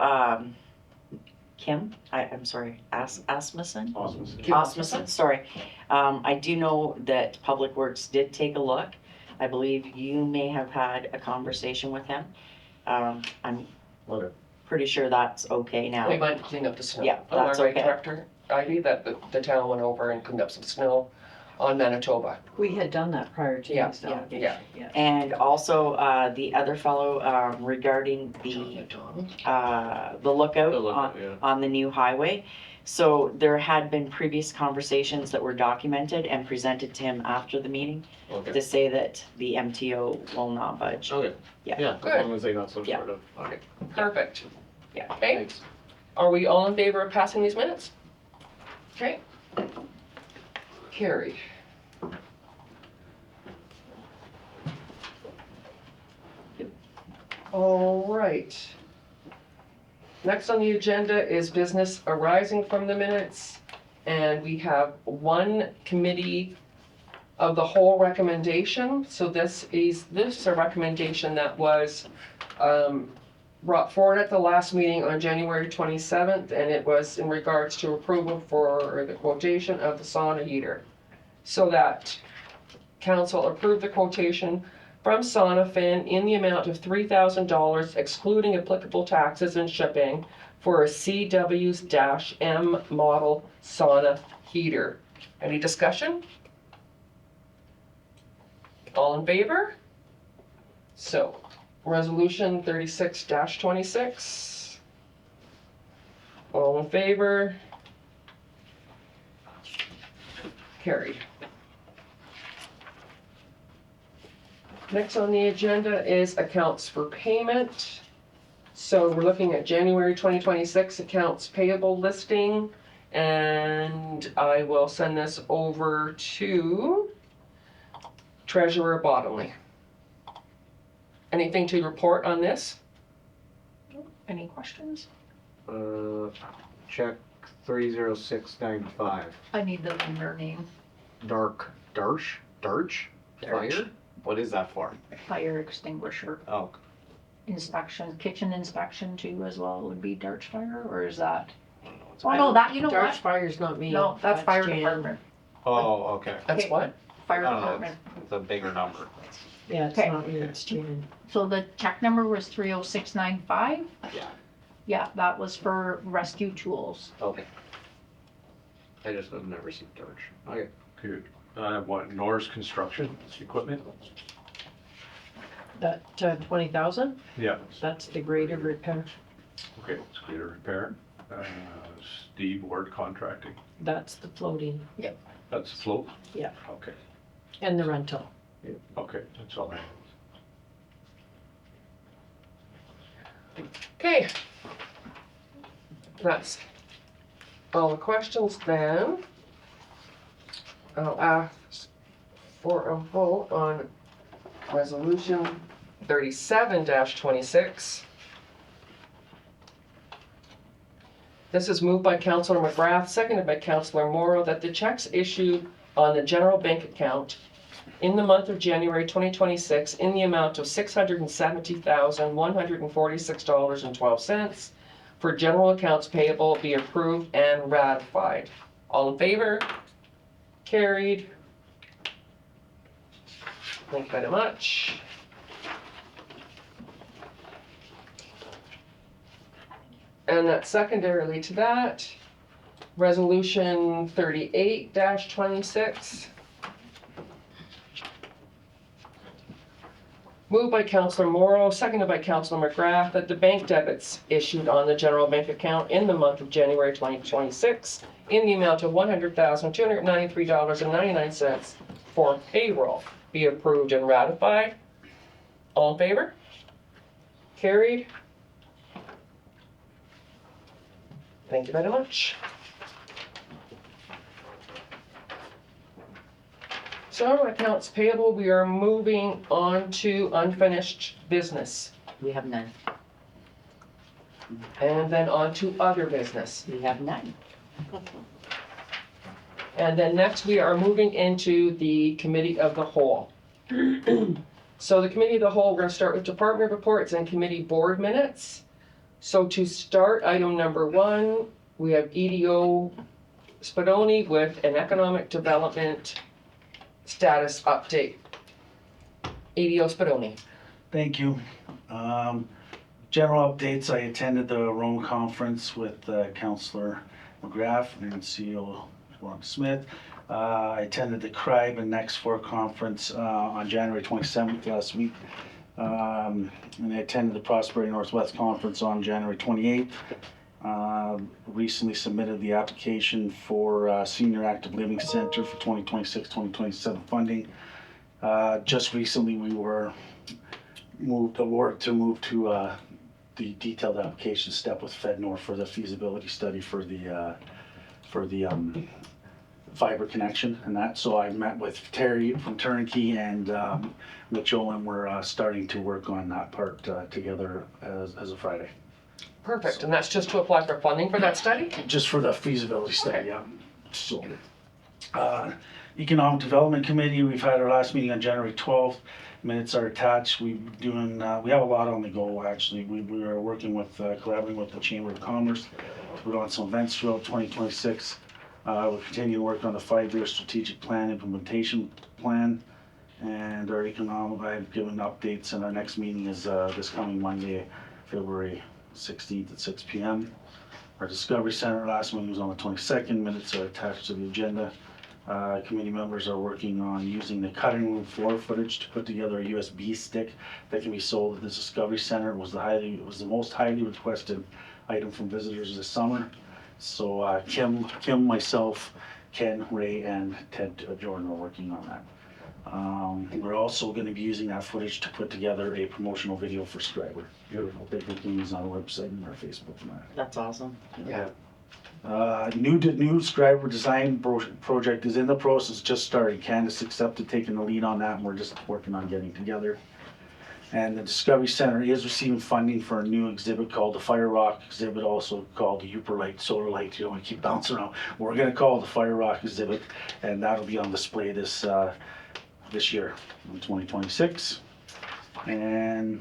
Kim, I'm sorry, Asmussen? Osmond. Osmussen, sorry. I do know that Public Works did take a look. I believe you may have had a conversation with him. I'm Okay. pretty sure that's okay now. We might clean up the snow. Yeah, Am I that's right, okay. Director Ivy, that the town went over and cleaned up some snow on Manitoba? We had done that prior to Yeah, his yeah, delegation, yeah. yes. And also, the other fellow, regarding the lookout The lookout, on, yeah. on the new highway. So there had been previous conversations that were documented and presented to him after the meeting Okay. to say that the MTO will not budge. Okay. Yeah. Yeah, Good. as long as they got some Yeah. sort of. Okay. Perfect. Yeah. Okay, Thanks. are we all in favor of passing these minutes? Okay. Carried. All right. Next on the agenda is business arising from the minutes. And we have one committee of the whole recommendation. So this is a recommendation that was brought forward at the last meeting on January 27th, and it was in regards to approval for the quotation of the sauna heater. So that council approved the quotation from Sonofin in the amount of $3,000 excluding applicable taxes and shipping for a CW-M model sauna heater. Any discussion? All in favor? So, resolution 36-26. All in favor? Carried. Next on the agenda is accounts for payment. So we're looking at January 2026 accounts payable listing, and I will send this over to Treasurer Bottomley. Anything to report on this? Any questions? Check 30695. I need the vendor name. Darch? Fire? What is that for? Fire extinguisher. Oh, Inspection, kitchen inspection too as well would be Darch Fire, or is that? I don't know. It's Oh no, that, you know Dark what? Fire's not me. No, that's fire Jan. department. Oh, okay. That's Okay. what? Fire I don't know, department. it's a bigger number. Yeah, it's Okay. not me, it's Jan. So the check number was 30695? Yeah. Yeah, that was for rescue tools. Okay. I just have never seen Darch. Okay. Good. I have what, Norris Construction Equipment? That 20,000, Yeah. that's the grader repair. Okay, it's greater repair. Steve Ward Contracting. That's the floating That's the float? Yeah. Okay, and the rental. okay, that's all right. Okay. That's all the questions then. I'll ask for a vote on resolution 37-26. This is moved by Councillor McGrath, seconded by Councillor Morrow, that the checks issued on the general bank account in the month of January 2026 in the amount of $670,146.12 for general accounts payable be approved and ratified. All in favor? Carried. Thank you very much. And that secondarily to that, resolution 38-26. Moved by Councillor Morrow, seconded by Councillor McGrath, that the bank debits issued on the general bank account in the month of January 2026 in the amount of $100,293.99 for payroll be approved and ratified. All in favor? Carried. Thank you very much. So accounts payable, we are moving on to unfinished business. We have none. And then on to other business. We have none. And then next we are moving into the committee of the whole. So the committee of the whole, we're gonna start with department reports and committee board minutes. So to start, item number 1, we have EDO Spadoni with an economic development status update. EDO Spadoni. Thank you. General updates, I attended the Rome conference with Councillor McGrath and CEO Warren Smith. I attended the Schreiber and Next 4 conference on January 27th last week. And I attended the Prosperity Northwest conference on January 28th. Recently submitted the application for Senior Active Living Center for 2026-2027 funding. Just recently we were moved to the detailed application step with FedNor for the feasibility study for the fiber connection and that. So I met with Terry from Turnkey and Mitchell, and we're starting to work on that part together as of Friday. Perfect, and that's just to apply for funding for that study? Just for the feasibility study, yeah. So, Economic Development Committee, we've had our last meeting on January 12th. Minutes are attached. We have a lot on the go actually. We are working with, collaborating with the Chamber of Commerce to put on some events throughout 2026. We'll continue to work on the 5-year strategic plan implementation plan. And our economic, I've given updates, and our next meeting is this coming Monday, February 16th at 6 p.m. Our Discovery Center last meeting was on the 22nd. Minutes are attached to the agenda. Committee members are working on using the cutting room floor footage to put together a USB stick that can be sold at the Discovery Center. It was the most highly requested item from visitors this summer. So Kim, myself, Ken, Ray, and Ted Jordan are working on that. We're also gonna be using that footage to put together a promotional video for Schreiber. Beautiful. That we can use on our website and our Facebook and that. That's awesome. Yeah. New Schreiber design project is in the process, just starting. Candace accepted taking the lead on that, and we're just working on getting together. And the Discovery Center is receiving funding for a new exhibit called the Fire Rock exhibit, also called the Uper Light, Solar Light. You know, we keep bouncing around. We're gonna call it the Fire Rock exhibit, and that'll be on display this year in 2026. And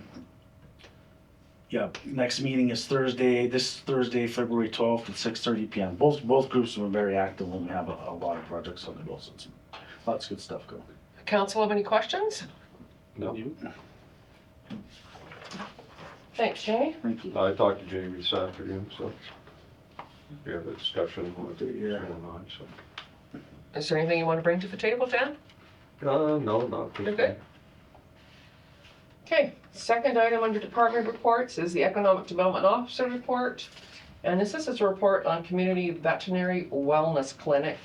yeah, next meeting is this Thursday, February 12th at 6:30 p.m. Both groups were very active when we have a lot of projects on the go, so it's lots of good stuff going. Council have any questions? No, Thanks, Jamie. Thank you. I talked to Jamie this afternoon, so we have a discussion on what's Yeah. going on, so. Is there anything you want to bring to the table, Dan? No, not. You're good? Okay, second item under department reports is the Economic Development Officer report. And this is a report on Community Veterinary Wellness Clinic.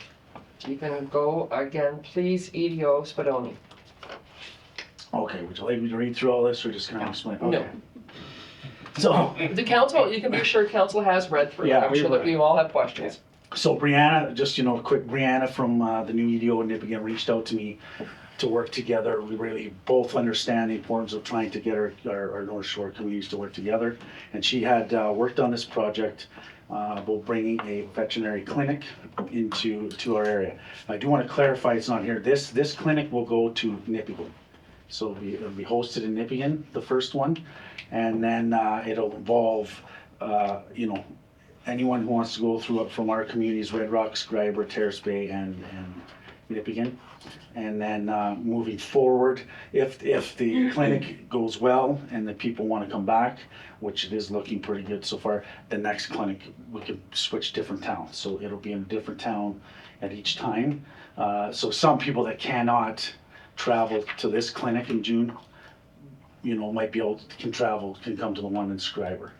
You can go again, please, EDO Spadoni. Okay, would you like me to read through all this or just kind of explain? No. Okay. So, The council, you can be sure council has read through it. Yeah, I'm sure that we all have questions. So Brianna, just, you know, quick, Brianna from the new EDO in Nippigan reached out to me to work together. We really both understand the importance of trying to get our North Shore communities to work together. And she had worked on this project about bringing a veterinary clinic to our area. I do want to clarify, it's not here. This clinic will go to Nippigan. So it'll be hosted in Nippigan, the first one. And then it'll involve, you know, anyone who wants to go through it from our communities, Red Rock, Schreiber, Terrace Bay, and Nippigan. And then moving forward, if the clinic goes well and the people want to come back, which it is looking pretty good so far, the next clinic, we could switch different towns. So it'll be in a different town at each time. So some people that cannot travel to this clinic in June, you know, might be able can come to the one in Schreiber.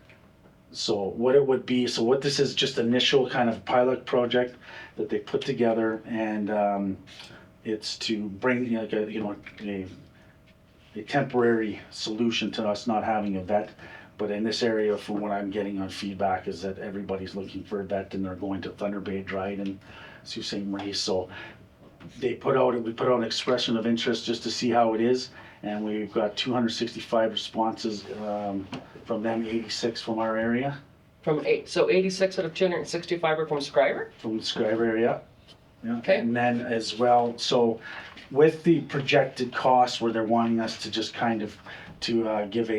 So what it would be, so what this is, just initial kind of pilot project that they put together, and it's to bring like a temporary solution to us not having a vet. But in this area, from what I'm getting on feedback, is that everybody's looking for a vet, and they're going to Thunder Bay, Dryden, Sault Ste. Marie. So we put out an expression of interest just to see how it is, and we've got 265 responses from them, 86 from our area. So 86 out of 265 are from Schreiber? From the Schreiber area. Yeah. Okay. And then as well, so with the projected costs, where they're wanting us to just kind of give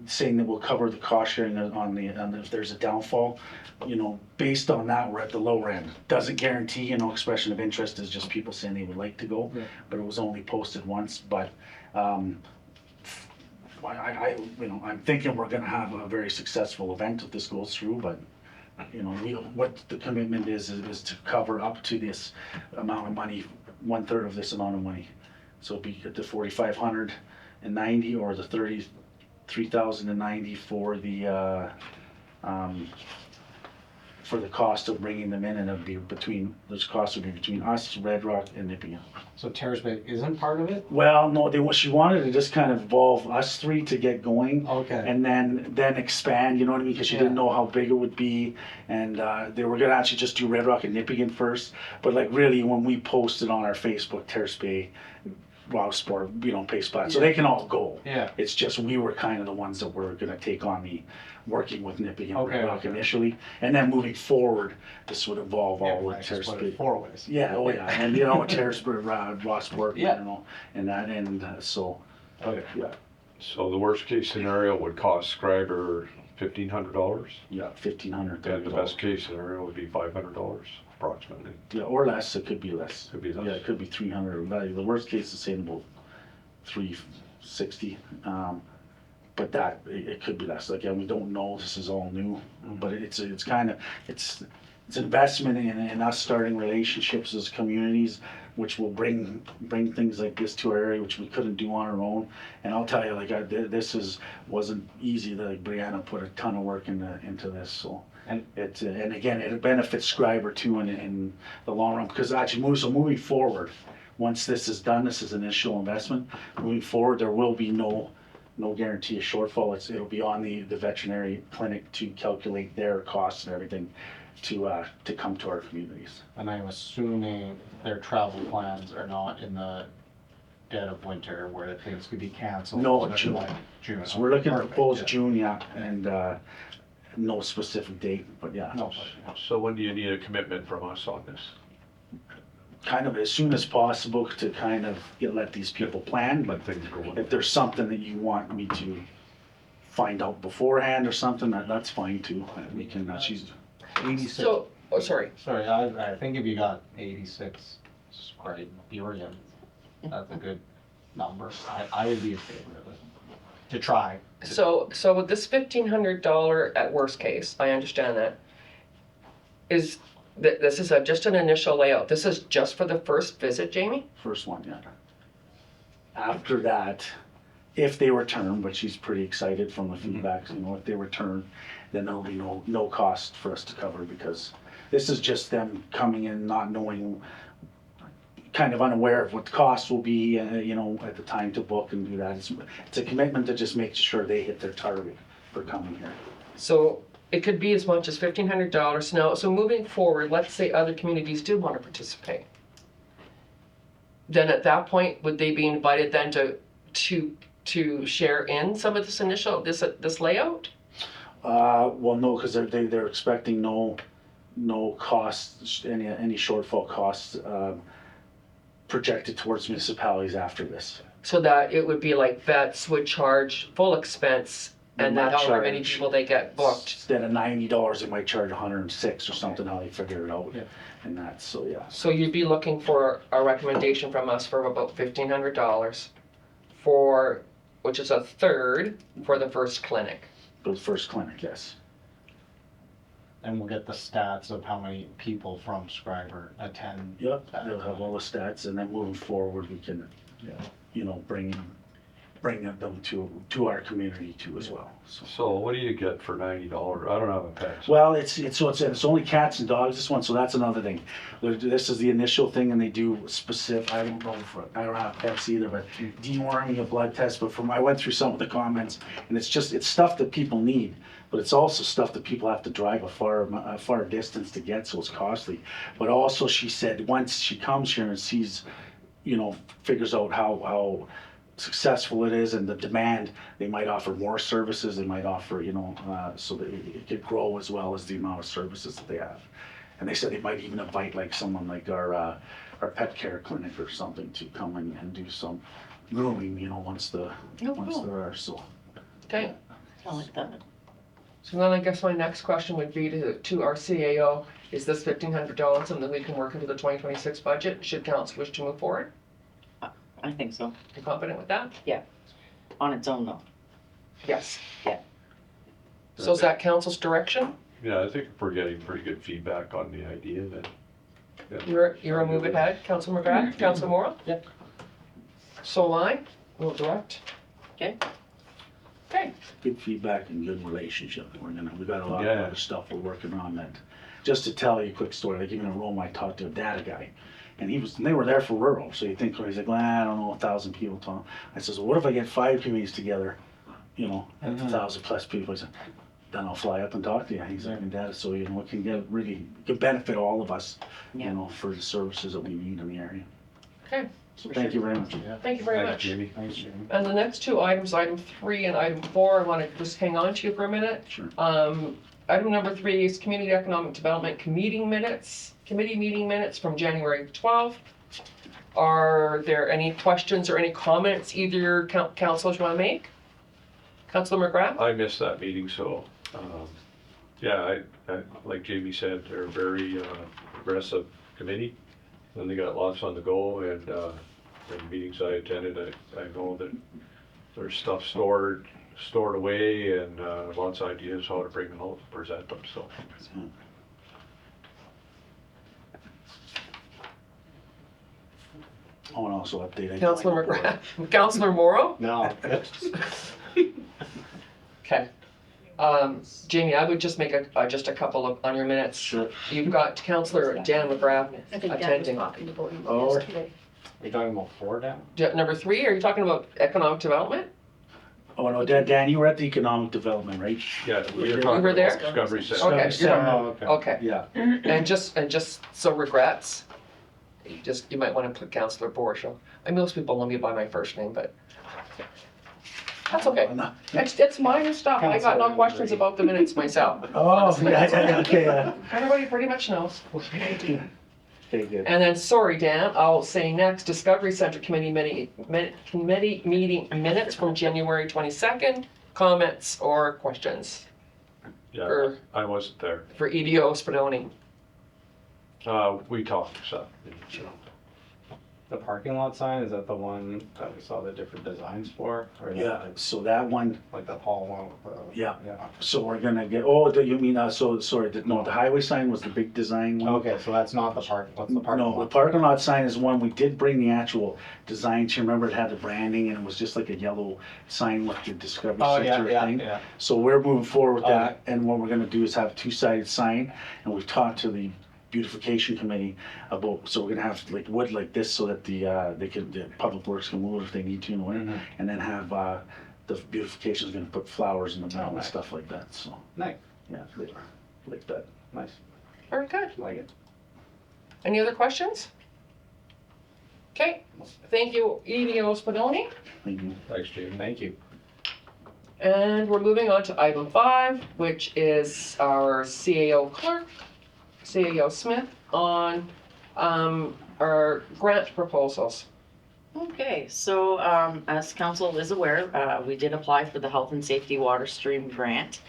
saying that we'll cover the cost sharing on if there's a downfall, you know, based on that, we're at the lower end. Doesn't guarantee, you know, expression of interest is just people saying they would like to go, Yeah. but it was only posted once. But I'm thinking we're gonna have a very successful event if this goes through, but you know, what the commitment is to cover up to this amount of money, 1/3 of this amount of money. So it'd be at the 4,590 or the 33,090 for the cost of bringing them in, and it'd be those costs would be between us, Red Rock, and Nippigan. So Terrace Bay isn't part of it? Well, no, she wanted to just kind of involve us three to get going. Okay. And then expand, you know what I mean? Because she didn't know how big it would be. And they were gonna actually just do Red Rock and Nippigan first. But like really, when we posted on our Facebook, Terrace Bay, Wow Sport, you know, pay spot, so they can all go. Yeah. It's just we were kind of the ones that were gonna take on the working with Nippigan and Red Rock Okay. initially. And then moving forward, this would involve all I of just Terrace put Bay. it 4 ways. Yeah, oh yeah, and you know, Terraceburg, Rossburg, Yeah. you know, and that, and so, Okay. yeah, So the worst case scenario would cost Schreiber $1,500, yeah, 1,500. and the best case scenario would be $500 approximately. Yeah, or less, it could be less. Could be less. Yeah, it could be 300, the worst case is saying about 360, but that, it could be less, again, we don't know, this is all new, but it's investment in us starting relationships as communities, which will bring things like this to our area, which we couldn't do on our own. And I'll tell you, like, wasn't easy. Like, Brianna put a ton of work into this, so And And again, it benefits Schreiber too in the long run, because actually moving forward, once this is done, this is initial investment, moving forward, there will be no guarantee of shortfall. It'll be on the veterinary clinic to calculate their costs and everything to come to our communities. and I'm assuming their travel plans are not in the dead of winter where things could be canceled. No, They're June. like June. So we're looking at Perfect, proposed yeah. June, yeah, and no specific date, but yeah. No, So when do you need a commitment from us on this? Kind of as soon as possible to kind of let these people plan, but Things go. if there's something that you want me to find out beforehand or something, that's fine too. We can, she's, 86. So, oh, sorry. Sorry, I think if you got 86 Schreiber, that's a good number. I would be in favor of it. To try. So with this $1,500 at worst case, I understand that. This is just an initial layout. This is just for the first visit, Jamie? first one, yeah. After that, if they return, but she's pretty excited from the feedback, if they return, then there'll be no cost for us to cover, because this is just them coming in, not knowing, kind of unaware of what the cost will be, at the time to book and do that. It's a commitment to just make sure they hit their target for coming here. So it could be as much as $1,500 now. So moving forward, let's say other communities do want to participate. Then at that point, would they be invited then to share in some of this layout? Well, no, because they're expecting no costs, any shortfall costs projected towards municipalities after this. So that it would be like vets would charge full expense, and They that might however many charge- people they get booked. Instead of $90, they might charge 106 or something, how they figure it out. Yeah. And that's, so yeah. So you'd be looking for a recommendation from us for about $1,500 for, which is a third for the first clinic. For the first clinic, yes. And we'll get the stats of how many people from Schreiber attend. Yep, they'll have all the stats, and then moving forward, we can, bring them to our community too as well, so. So what do you get for $90? I don't have a pet. Well, it's only cats and dogs, this one, so that's another thing. This is the initial thing, and they do specific, I don't have pets either, but deworming, a blood test, but I went through some of the comments, and it's stuff that people need, but it's also stuff that people have to drive a far distance to get, so it's costly. But also, she said, once she comes here and sees, figures out how successful it is and the demand, they might offer more services, they might offer, so that it could grow as well as the amount of services that they have. And they said they might even invite like someone like our pet care clinic or something to come in and do some grooming, once there are, so. Okay. I like that. So then I guess my next question would be to our CAO, is this $1,500 something we can work into the 2026 budget? Should council wish to move forward? I think so, You confident with that? on its own though. Yes. Yeah. So is that council's direction? Yeah, I think if we're getting pretty good feedback on the idea, then. You're a move ahead, Council McGrath, Council Morrow? Yep. So am I, we'll direct. Okay. Okay, Good feedback and good relationship. We got a lot Yeah. of other stuff we're working on that. Just to tell you a quick story, like even in Rome, I talked to a data guy, and they were there for rural. So you think, he's like, well, I don't know, 1,000 people. Tom. I says, well, what if I get 5 communities together, at 1,000 plus people? He said, then I'll fly up and talk to you. He's like, data, so it can benefit all of us, for the services that we need in the area. okay, So thank you very much. thank you very Thanks, much. Jamie. Thanks, Jamie. And the next two items, item 3 and item 4, I want to just hang on to you for a minute. Sure. Item number 3 is Community Economic Development Committee meeting minutes from January 12th. Are there any questions or any comments either councilors want to make? Councilor McGrath? I missed that meeting, so, I like Jamie said, they're a very aggressive committee. And they got lots on the go, and the meetings I attended, I know that there's stuff stored away, and lots of ideas how to bring them out and present them, so. I want to also update. Councilor McGrath? Councilor Morrow? No. Okay. Jamie, I would just make just a couple of, on your minutes. Sure. You've got Councillor Dan McGrath I think Dan was attending. talking about you Oh. yesterday. Are you talking about 4 down? Number 3, are you talking about economic development? Oh, no, Dan, you were at the economic development, right? Yeah, we You were talking were there? about Discovery Center. Okay, Center. Oh, okay. Okay. Yeah. And just so regrets, you might want to put Councillor Borshow. I mean, most people know me by my first name, but that's okay. No. It's minor stuff. I got no questions about the minutes myself. Oh, yeah, okay, Everybody pretty much knows. okay, good. And then, sorry, Dan, I'll say next, Discovery Center Committee meeting minutes from January 22nd. Comments or questions Yeah, for, I wasn't there. for EDO Spadoni? We talked, so. The parking lot sign, is that the one that we saw the different designs for? Or is that Yeah, so that one, like the tall one with the? Yeah. Yeah. so we're gonna get, you mean, sorry, no, the highway sign was the big design one. Okay, so that's not the park, what's the parking No, the lot? parking lot sign is one, we did bring the actual design to, remember it had the branding and it was just like a yellow sign with the Discovery Oh, yeah, Center yeah, thing. yeah. So we're moving forward with Oh. that, and what we're gonna do is have a two-sided sign, and we've talked to the beautification committee about, so we're gonna have like wood like this so that the public works can move if they need to in the winter, Mhm. and then have, the beautification's gonna put flowers in the middle and nice. stuff like that, so, Nice, yeah, like that. nice, Very good. like it. Any other questions? Okay, thank you, EDO Spadoni. Thank you. Thanks, Jamie. Thank you. And we're moving on to item 5, which is our CAO clerk, CAO Smith, on our grant proposals. Okay, so as council is aware, we did apply for the Health and Safety Water Stream Grant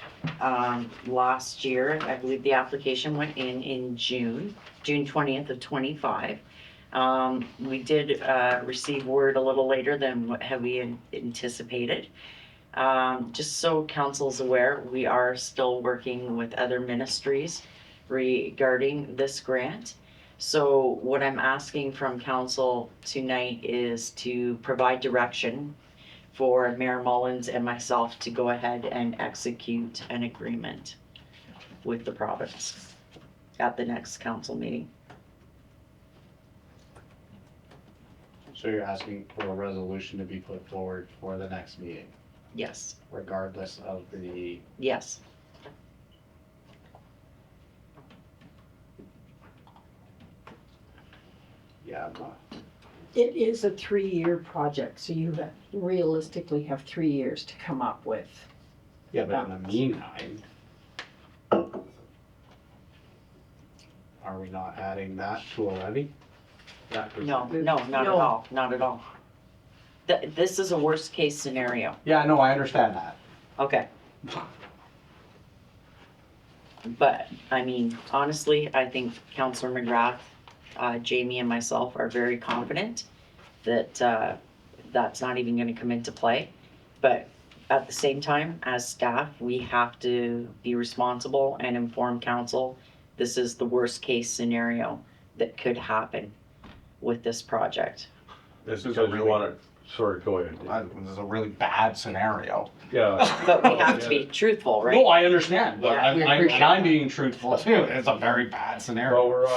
last year. I believe the application went in June 20th of 25. We did receive word a little later than what had we anticipated. Just so council's aware, we are still working with other ministries regarding this grant. So what I'm asking from council tonight is to provide direction for Mayor Mullins and myself to go ahead and execute an agreement with the province at the next council meeting. So you're asking for a resolution to be put forward for the next meeting, Yes, regardless of the, yes. yeah, I'm not- It is a 3-year project, so you realistically have 3 years to come up with. yeah, but in the meantime, are we not adding that to a levy? No, not at No. all, not at all. This is a worst case scenario, Yeah, no, I understand that. okay? But, I mean, honestly, I think Councillor McGrath, Jamie and myself are very confident that that's not even gonna come into play. But at the same time, as staff, we have to be responsible and inform council. This is the worst case scenario that could happen with this project. This is Because because you you want to, sorry, go ahead. This is a really bad scenario. Yeah, But we have to be truthful, right? No, I understand, but Yeah, we appreciate and I'm being truthful too. It's a very bad well, scenario. we're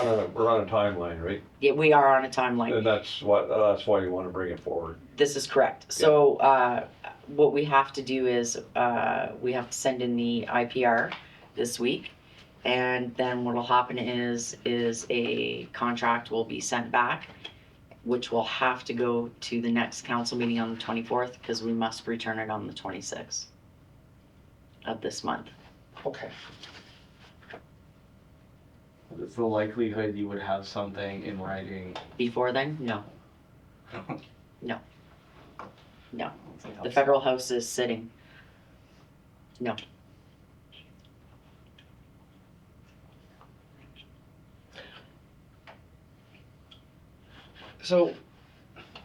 on a timeline, right? Yeah, we are on a timeline. And that's why you want to bring it forward. This is correct. So, what we have to do is, we have to send in the IPR this week. And then what'll happen is a contract will be sent back, which will have to go to the next council meeting on the 24th, because we must return it on the 26th of this month. Okay. What's the likelihood you would have something in writing? Before then, no. No. No. The federal house is sitting. No. So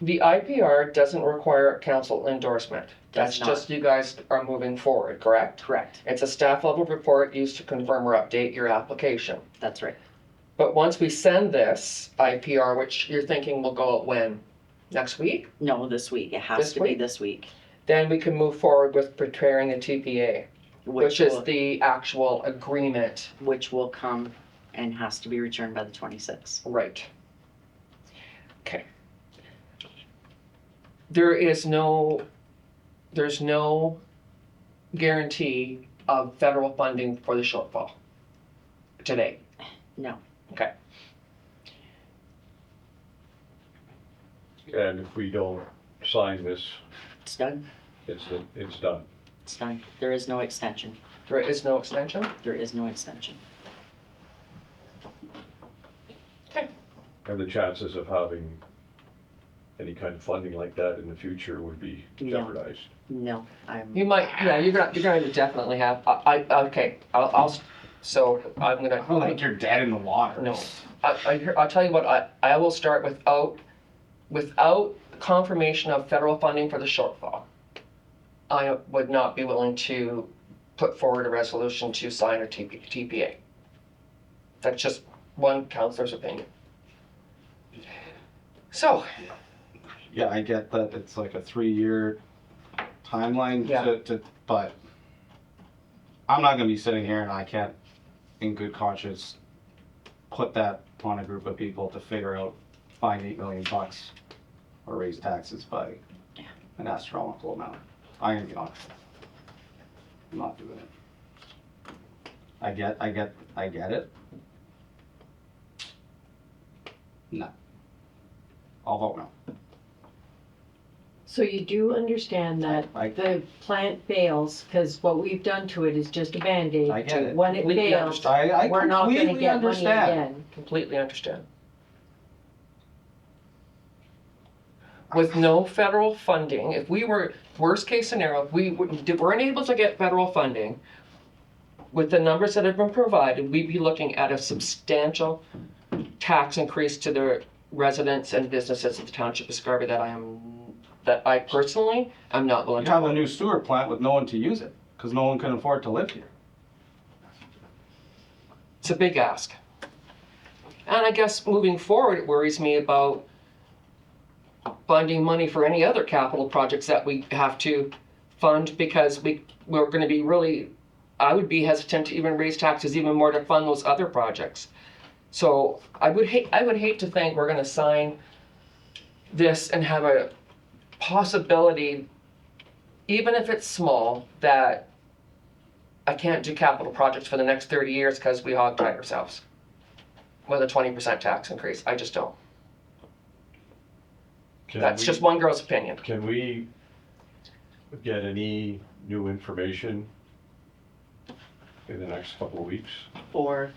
the IPR doesn't require council endorsement. That's Does not. just you guys are moving forward, correct? Correct. It's a staff level report used to confirm or update your application. That's right. But once we send this IPR, which you're thinking will go out when? Next week? No, this week. It has This to be week? this week. Then we can move forward with preparing the TPA. which is the actual agreement. Which will come and has to be returned by the 26th. Right. Okay. There's no guarantee of federal funding for the shortfall today. No. Okay. And if we don't sign this, It's done. it's done. It's done. There is no extension. There is no extension? There is no extension. And the chances of having any kind of funding like that in the future would be Yeah. jeopardized. No, I'm. You might, yeah, you're gonna definitely have, okay, so I'm gonna. I don't think you're dead in the water. No, I'll tell you what, I will start without confirmation of federal funding for the shortfall. I would not be willing to put forward a resolution to sign a TPA. That's just one councillor's opinion. So, Yeah, I get that it's like a 3-year timeline Yeah. but I'm not gonna be sitting here and I can't, in good conscience, put that on a group of people to figure out, find $8 million or raise taxes by an astronomical amount. I'm gonna be honest. I'm not doing it. I get it. No. I'll vote no. So you do understand that the plant fails, because what we've done to it is just a Band-Aid. I get it. When it Completely fails, I we're not gonna completely get money understand. again. completely understand. With no federal funding, if we were, worst case scenario, if we weren't able to get federal funding, with the numbers that have been provided, we'd be looking at a substantial tax increase to the residents and businesses of the Township of Schreiber that I personally am not willing You to. have a new sewer plant with no one to use it, because no one can afford to live here. It's a big ask. And I guess moving forward, it worries me about finding money for any other capital projects that we have to fund, because we're gonna be really, I would be hesitant to even raise taxes even more to fund those other projects. So I would hate to think we're gonna sign this and have a possibility, even if it's small, that I can't do capital projects for the next 30 years because we hog-tied ourselves with a 20% tax increase. I just don't. That's just one girl's opinion. Can we get any new information in the next couple of weeks Or,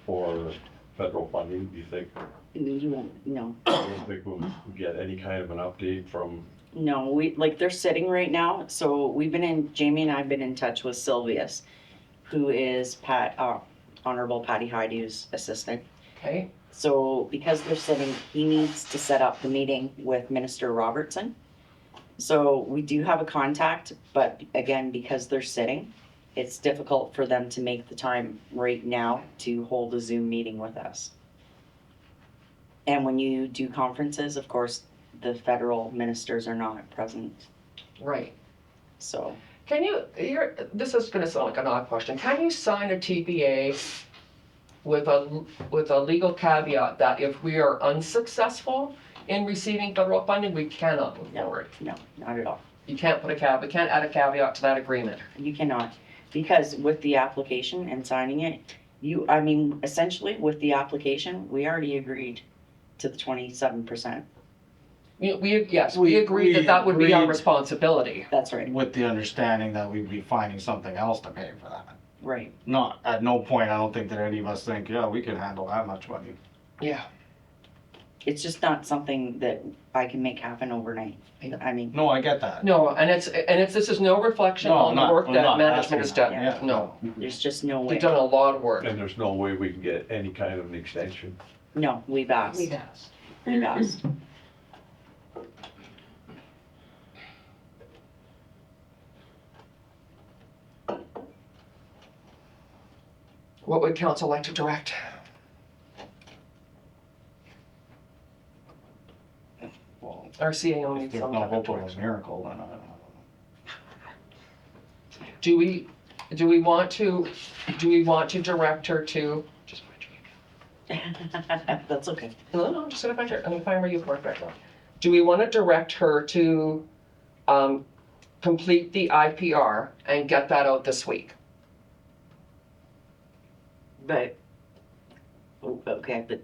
for federal funding, do you think? you won't, no. I don't think we'll get any kind of an update from, No, they're sitting right now, so Jamie and I have been in touch with Sylvius, who is Honorable Patty Hydew's assistant. Okay. So because they're sitting, he needs to set up the meeting with Minister Robertson. So we do have a contact, but again, because they're sitting, it's difficult for them to make the time right now to hold a Zoom meeting with us. And when you do conferences, of course, the federal ministers are not present, Right. so. Can you, this is gonna sound like an odd question, can you sign a TPA with a legal caveat that if we are unsuccessful in receiving federal funding, we cannot move forward? No, not at all. You can't we can't add a caveat to that agreement. You cannot, because with the application and signing it, essentially with the application, we already agreed to the 27%. We agreed that would be our agreed. responsibility. That's right, With the understanding that we'd be finding something else to pay for that. right. Not, at no point, I don't think that any of us think, yeah, we can handle that much money. Yeah. It's just not something that I can make happen overnight. No, I get that. No, and this is no reflection No, on the work I'm that not management has asking done. that, yeah. No, There's just no way. they've done a lot of work. and there's no way we can get any kind of an extension. No, we've asked. We've asked. What would council like to direct? Well, Our CAO if needs there's some no type of hope of a direction. miracle, then I don't know. Do we want to direct her to, just find her. That's okay. No, I'm just gonna find her, I'm gonna find where you work right now. Do we wanna direct her to, complete the IPR and get that out this week? But, okay, but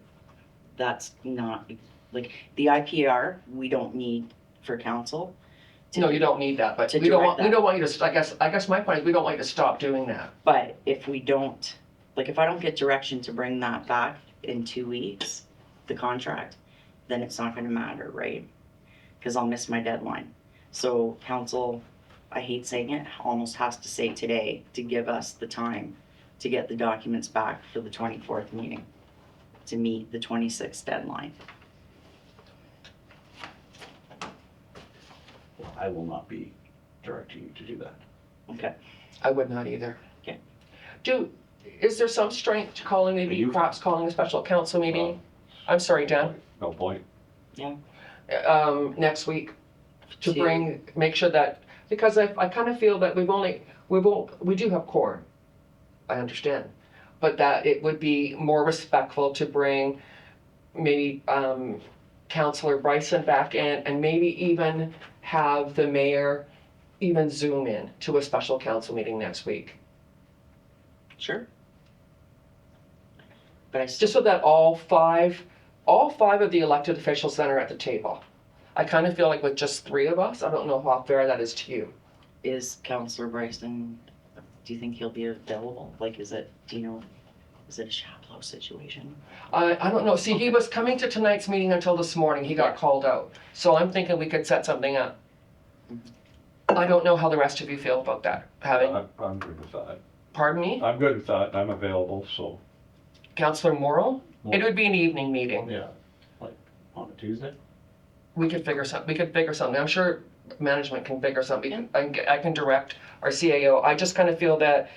that's not, like, the IPR, we don't need for council. No, you don't need that, but To we don't direct want, we don't want you to, I guess my point is, we don't want you to stop doing that. But if we don't, like, if I don't get direction to bring that back in 2 weeks, the contract, then it's not gonna matter, right? Cause I'll miss my deadline. So council, I hate saying it, almost has to say today to give us the time to get the documents back for the 24th meeting, to meet the 26th deadline. I will not be directing you to do that. Okay. I would not either. Okay. Is there some strength to calling, maybe perhaps calling a special council meeting? I'm sorry, Dan, No point. next week to make sure that, because I kind of feel that we do have quorum, I understand, but that it would be more respectful to bring maybe Councillor Bryson back in and maybe even have the mayor even Zoom in to a special council meeting next week. Sure. But I still, Just so that all five of the elected officials then are at the table. I kind of feel like with just 3 of us, I don't know how fair that is to you. is Councillor Bryson, do you think he'll be available? Like, is it a Chaplow situation? I don't know. See, he was coming to tonight's meeting until this morning. He got called out. So I'm thinking we could set something up. I don't know how the rest of you feel about that. I'm good with that. Pardon me? I'm good with that, I'm available, so. Councillor Morrill? It would be an evening meeting. Yeah, like on a Tuesday? We could figure something. I'm sure management can figure something. I can direct our CAO. I just kind of feel that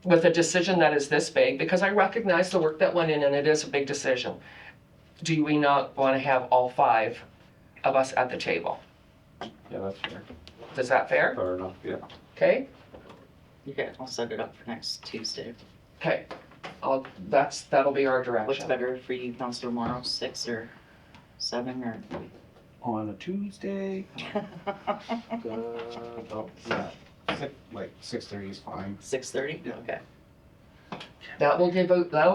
with a decision that is this big, because I recognize the work that went in and it is a big decision, do we not want to have all 5 of us at the table? Yeah, that's fair. Is that fair? Fair enough, yeah. Okay? Okay, I'll set it up for next Tuesday. Okay. That'll be our What's direction. better for you, Councillor Morrow, 6 or 7 or? On a Tuesday? Oh, yeah, like 6:30 is fine. 6:30? Yeah. Okay. That'll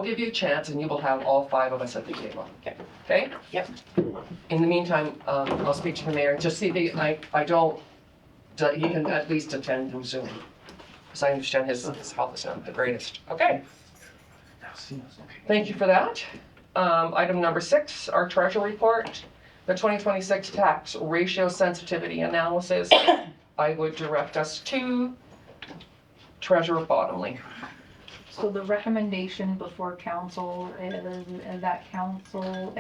give you a chance and you will have all 5 of us at the table. Okay. Okay? Yep. In the meantime, I'll speak to the mayor, just see I don't, he can at least attend through Zoom. Because I understand his health is not the greatest. Okay. Thank you for that. Item number 6, our treasury report, the 2026 tax ratio sensitivity analysis. I would direct us to Treasurer Bottomley. So the recommendation before council is that council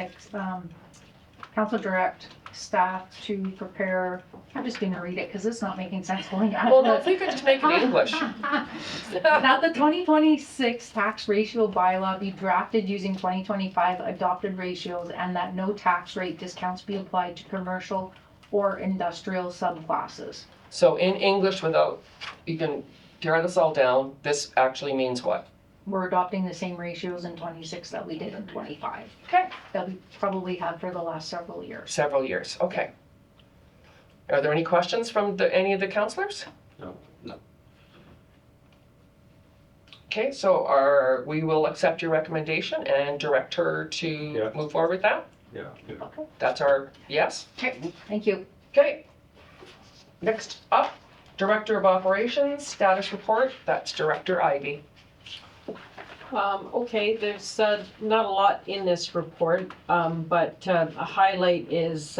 direct staff to prepare, I'm just gonna read it because it's not making sense going out. Well, no, if we could just make it English. That the 2026 tax ratio bylaw be drafted using 2025 adopted ratios and that no tax rate discounts be applied to commercial or industrial subclasses. So in English you can tear this all down, this actually means what? We're adopting the same ratios in 26 that we did in 25. Okay. That we probably had for the last several years. Several years, okay. Are there any questions from any of the councilors? No. Okay, so we will accept your recommendation and direct her to move forward with that? Yeah. Okay. That's our yes? Okay, thank you. Okay. Next up, Director of Operations, status report, that's Director Ivy. Okay, there's not a lot in this report, but a highlight is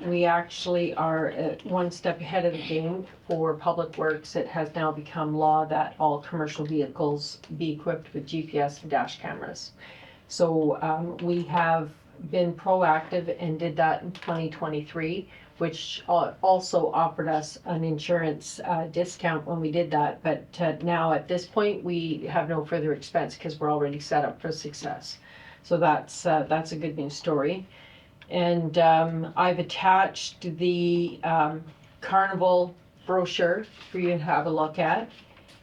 we actually are one step ahead of the game for Public Works. It has now become law that all commercial vehicles be equipped with GPS dash cameras. So we have been proactive and did that in 2023, which also offered us an insurance discount when we did that. But now at this point, we have no further expense because we're already set up for success. So that's a good news story. And I've attached the Carnival brochure for you to have a look at.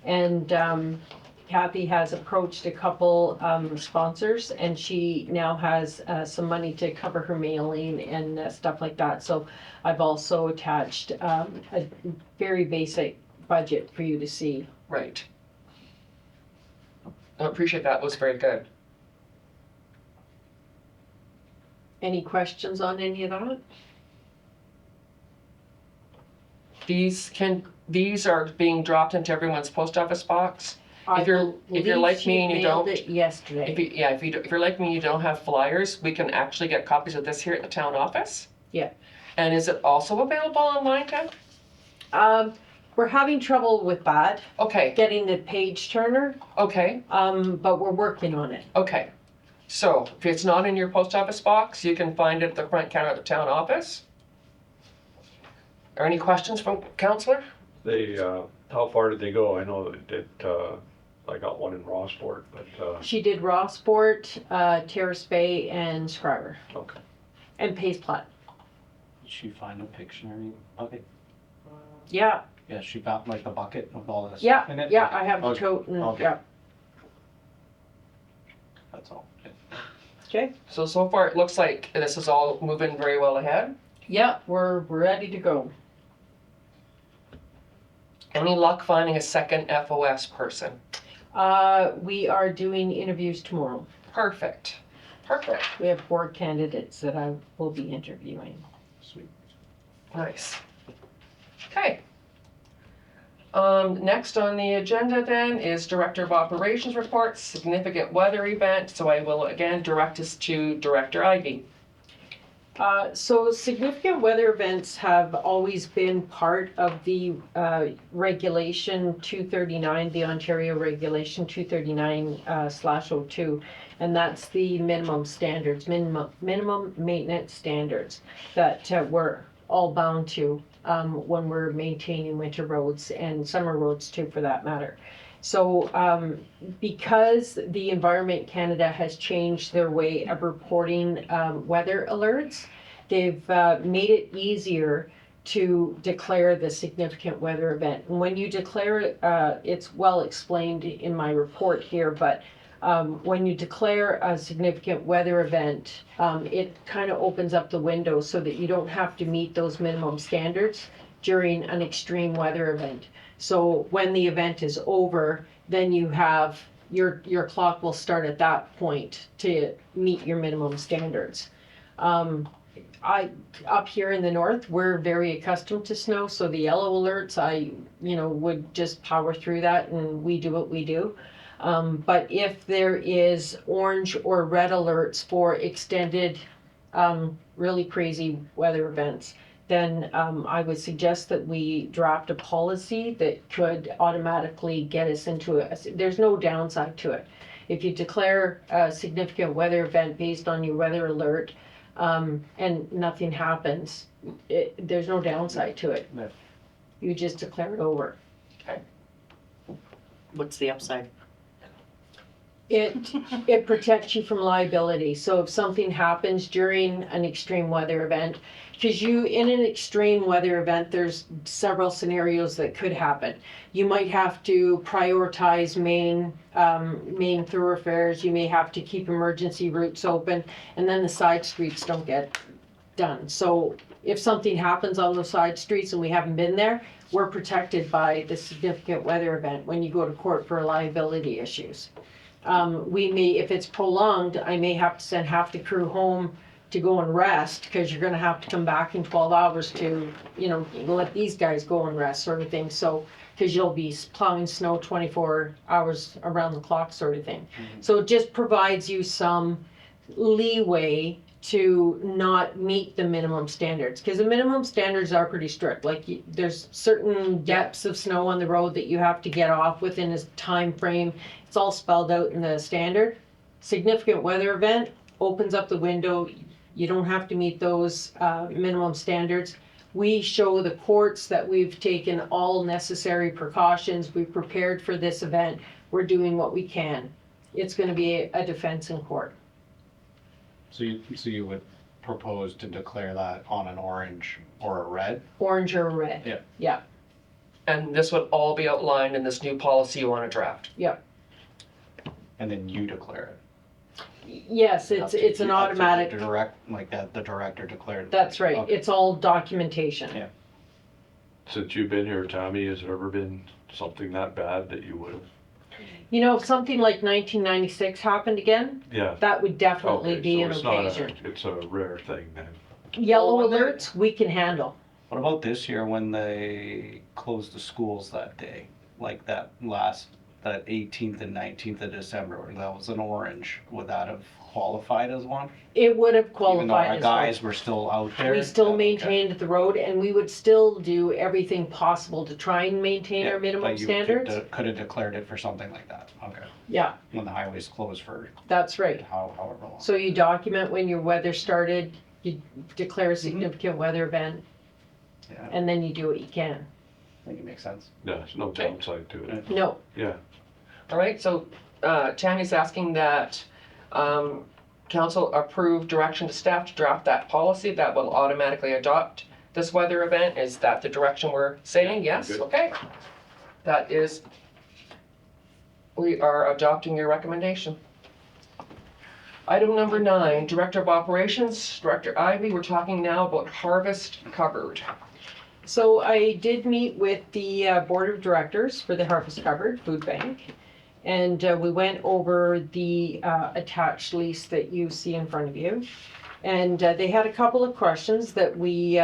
And Kathy has approached a couple sponsors, and she now has some money to cover her mailing and stuff like that. So I've also attached a very basic budget for you to see. Right. I appreciate that. It was very good. Any questions on any of that? These are being dropped into everyone's post office box. If you're like me and you don't, it yesterday. if you're like me and you don't have flyers, we can actually get copies of this here at the town office. Yeah. And is it also available online, Ken? We're having trouble with that, Okay, getting the page turner, okay, but we're working on it. okay. So if it's not in your post office box, you can find it at the front counter at the town office. Are any questions from councillor? They, how far did they go? I know that, I got one in Rossport, but, She did Rossport, Terrace Bay, and Schreiber, okay. and Pace Plat. Did she find a Pictionary bucket? Yeah, Yeah, she found like the bucket with all the yeah, stuff in it? yeah, I have the Okay. tote and, Okay. yeah, That's all. okay. So far it looks like this is all moving very well ahead. Yeah, we're ready to go. Any luck finding a second FOS person? We are doing interviews tomorrow. Perfect, perfect, We have 4 candidates that I will be interviewing. Sweet. nice. Okay. Next on the agenda then is Director of Operations report, significant weather event. So I will again direct us to Director Ivy. So significant weather events have always been part of the regulation 239, the Ontario regulation 239/02, and that's the minimum standards, minimum maintenance standards that we're all bound to when we're maintaining winter roads and summer roads too, for that matter. So because the Environment Canada has changed their way of reporting weather alerts, they've made it easier to declare the significant weather event. And when you declare it, it's well explained in my report here, but when you declare a significant weather event, it kind of opens up the window so that you don't have to meet those minimum standards during an extreme weather event. So when the event is over, then you have your clock will start at that point to meet your minimum standards. Up here in the north, we're very accustomed to snow, so the yellow alerts, I would just power through that, and we do what we do. But if there is orange or red alerts for extended, really crazy weather events, then I would suggest that we draft a policy that could automatically get us into there's no downside to it. If you declare a significant weather event based on your weather alert, and nothing happens, there's no downside to it. Yeah. You just declare it over. What's the upside? It protects you from liability. So if something happens during an extreme weather event, because in an extreme weather event, there's several scenarios that could happen. You might have to prioritize main thoroughfares. You may have to keep emergency routes open, and then the side streets don't get done. So if something happens on those side streets and we haven't been there, we're protected by the significant weather event when you go to court for liability issues. If it's prolonged, I may have to send half the crew home to go and rest, because you're gonna have to come back in 12 hours to, let these guys go and rest, sort of thing. So, because you'll be plowing snow 24 hours around the clock, sort of thing. Mm-hmm. So it just provides you some leeway to not meet the minimum standards, because the minimum standards are pretty strict. Like there's certain depths of snow on the road that you have to get off within a time frame. It's all spelled out in the standard. Significant weather event opens up the window. You don't have to meet those minimum standards. We show the courts that we've taken all necessary precautions. We've prepared for this event. We're doing what we can. It's going to be a defense in court. So you would propose to declare that on an orange or a red? Orange or red. Yeah. Yeah. And this would all be outlined in this new policy you want to draft. And then you declare it. Yes, it's an Up to the automatic, the director declared. that's right, Okay. it's all documentation. Yeah. Since you've been here, Tommy, has there ever been something that bad that you would have? You know, if something like 1996 happened again, Yeah. that would definitely Okay, be so an it's not occasion. it's a rare thing then. Yellow Well, whether- alerts, we can handle. What about this year when they closed the schools that day? Like that 18th and 19th of December, where that was an orange, would that have qualified as one? It would have Even though qualified our as guys were still out there? one. We still Okay. maintained the road and we would still do everything possible to try and maintain Yeah, our minimum but you standards. could have declared it for something like that, okay, Yeah, when the highway's closed for that's right. however long. So you document when your weather started, you declare a significant weather event, Yeah, and then you do what you can. I think it makes sense. Yeah, there's no downside to it. No, Yeah. All right, so Tammy's asking that council approve direction to staff to draft that policy that will automatically adopt this weather event. Is that the direction we're saying? Yeah, Yes, good. okay. That is, we are adopting your recommendation. Item number 9, Director of Operations, Director Ivy, we're talking now about harvest covered. so I did meet with the board of directors for the Harvest Covered Food Bank. And we went over the attached lease that you see in front of you. And they had a couple of questions that we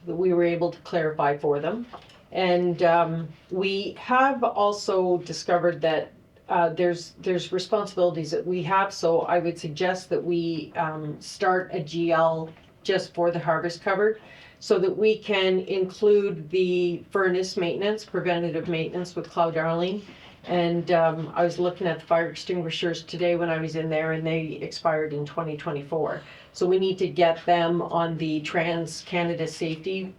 were able to clarify for them. And we have also discovered that there's responsibilities that we have, so I would suggest that we start a GL just for the harvest covered, so that we can include the furnace maintenance, preventative maintenance with Cloud Darling. And I was looking at the fire extinguishers today when I was in there, and they expired in 2024. So we need to get them on the Trans Canada Safety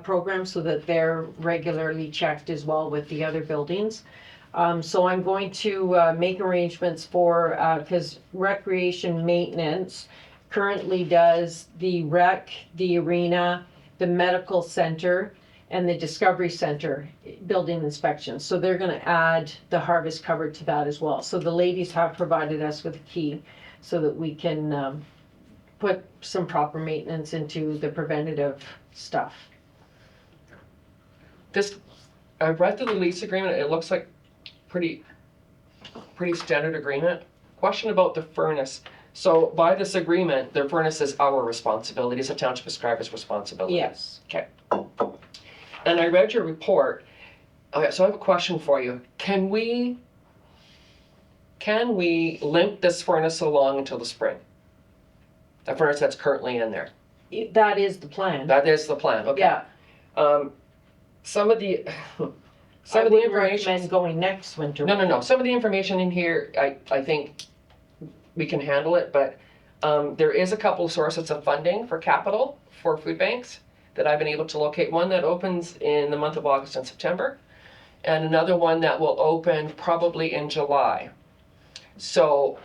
program so that they're regularly checked as well with the other buildings. So I'm going to make arrangements for, because recreation maintenance currently does the rec, the arena, the medical center, and the Discovery Center building inspections. So they're gonna add the harvest covered to that as well. So the ladies have provided us with a key so that we can put some proper maintenance into the preventative stuff. This, I read through the lease agreement, it looks like pretty standard agreement. Question about the furnace. So by this agreement, the furnace is our responsibility, it's a township prescriber's responsibility. Yes. Okay. And I read your report. Okay, so I have a question for you. Can we limp this furnace along until the spring? The furnace that's currently in there. That is the plan. That is the plan, okay. Yeah. Some of the I wouldn't information. recommend going next winter. No. Some of the information in here, I think we can handle it, but there is a couple of sources of funding for capital for food banks that I've been able to locate. One that opens in the month of August and September, and another one that will open probably in July. So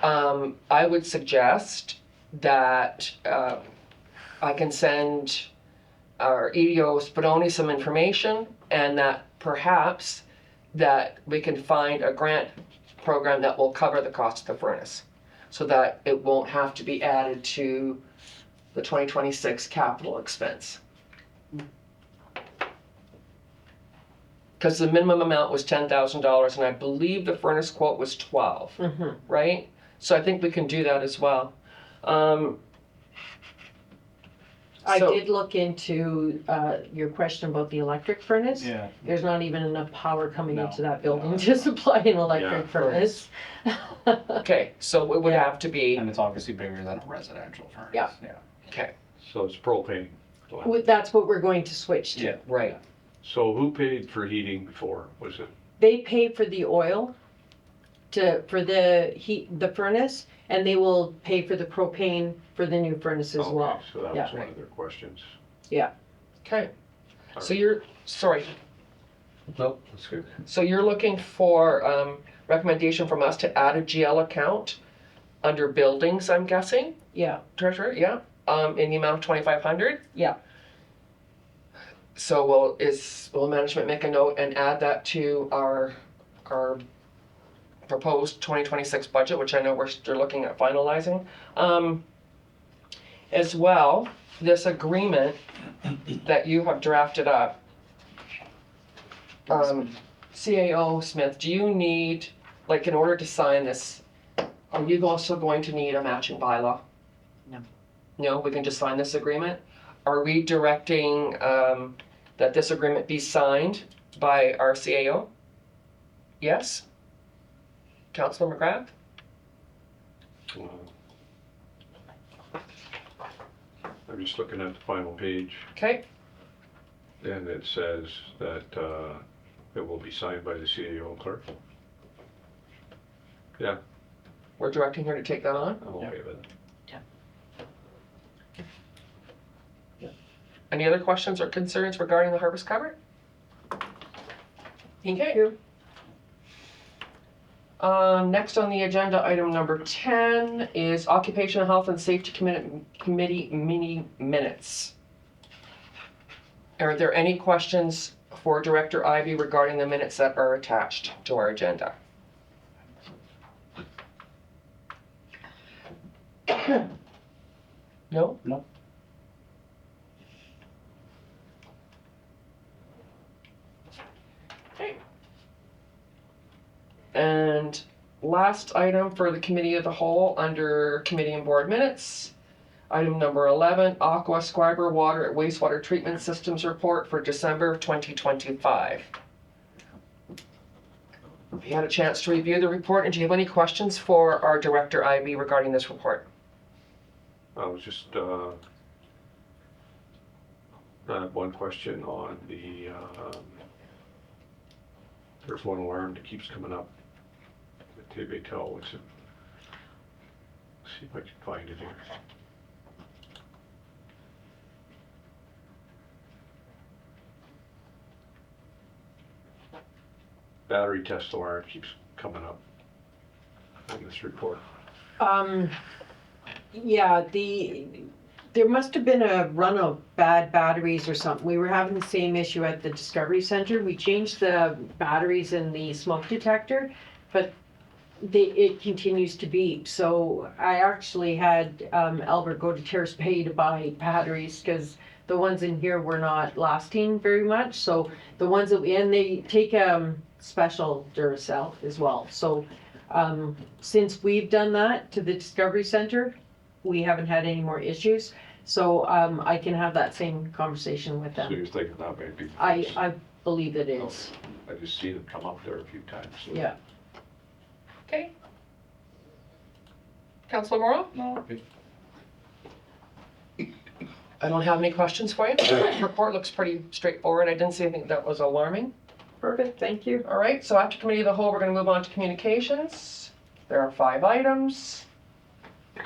I would suggest that I can send our EDO Spadoni some information, and that perhaps that we can find a grant program that will cover the cost of the furnace, so that it won't have to be added to the 2026 capital expense. Because the minimum amount was $10,000, and I believe the furnace quote was 12, Mhm. right? So I think we can do that as well. I So- did look into your question about the electric furnace. Yeah. There's not even enough power coming No. into that building to supply an electric Yeah. furnace. Okay, so it would Yeah. have to be, And it's obviously bigger than a residential furnace. Yeah. okay, So it's propane. That's what we're going to switch to. Yeah. right. So who paid for heating before? Was it? They pay for the oil for the heat, the furnace, and they will pay for the propane for the new furnace as Okay, well. So that Yeah. was one of their questions. Okay, so you're, sorry, Nope, that's good. so you're looking for recommendation from us to add a GL account under buildings, I'm guessing, Yeah, treasurer, yeah, in the amount of 2,500? Yeah. So will management make a note and add that to our proposed 2026 budget, which I know we're still looking at finalizing. As well, this agreement that you have drafted up, CAO Smith, do you need, like, in order to sign this, are you also going to need a matching bylaw? No. No, we can just sign this agreement? Are we directing that this agreement be signed by our CAO? Yes? Councilor McGrath? I'm just looking at the final page, Okay, and it says that it will be signed by the CAO clerk. Yeah, we're directing her to take that on. I'm okay with it. Any other questions or concerns regarding the harvest cover? Okay. Next on the agenda, item number 10 is Occupational Health and Safety Committee mini minutes. Are there any questions for Director Ivy regarding the minutes that are attached to our agenda? No? No. Okay. And last item for the Committee of the Whole under Committee and Board Minutes. Item number 11, Aqua Schreiber Water at Wastewater Treatment Systems Report for December 2025. Have you had a chance to review the report, and do you have any questions for our Director Ivy regarding this report? I was just, I have one question on the, there's one alarm that keeps coming up. The TV tell, what's it? See if I can find it here. Battery test alarm keeps coming up in this report. Yeah, there must have been a run of bad batteries or something. We were having the same issue at the Discovery Center. We changed the batteries in the smoke detector, but it continues to beep. So I actually had Albert go to Terrace Bay to buy batteries because the ones in here were not lasting very much. So the ones that and they take special Duracell as well. So since we've done that to the Discovery Center, we haven't had any more issues. So I can have that same conversation with So them. you're thinking that may be. I believe it is. I just seen it come up there a few times. So. Yeah. Okay. Councilor Morrow? No. I don't have any questions for you. The report looks pretty straightforward. I didn't see anything that was alarming. Perfect, thank you. All right, so after Committee of the Whole, we're going to move on to communications. There are 5 items.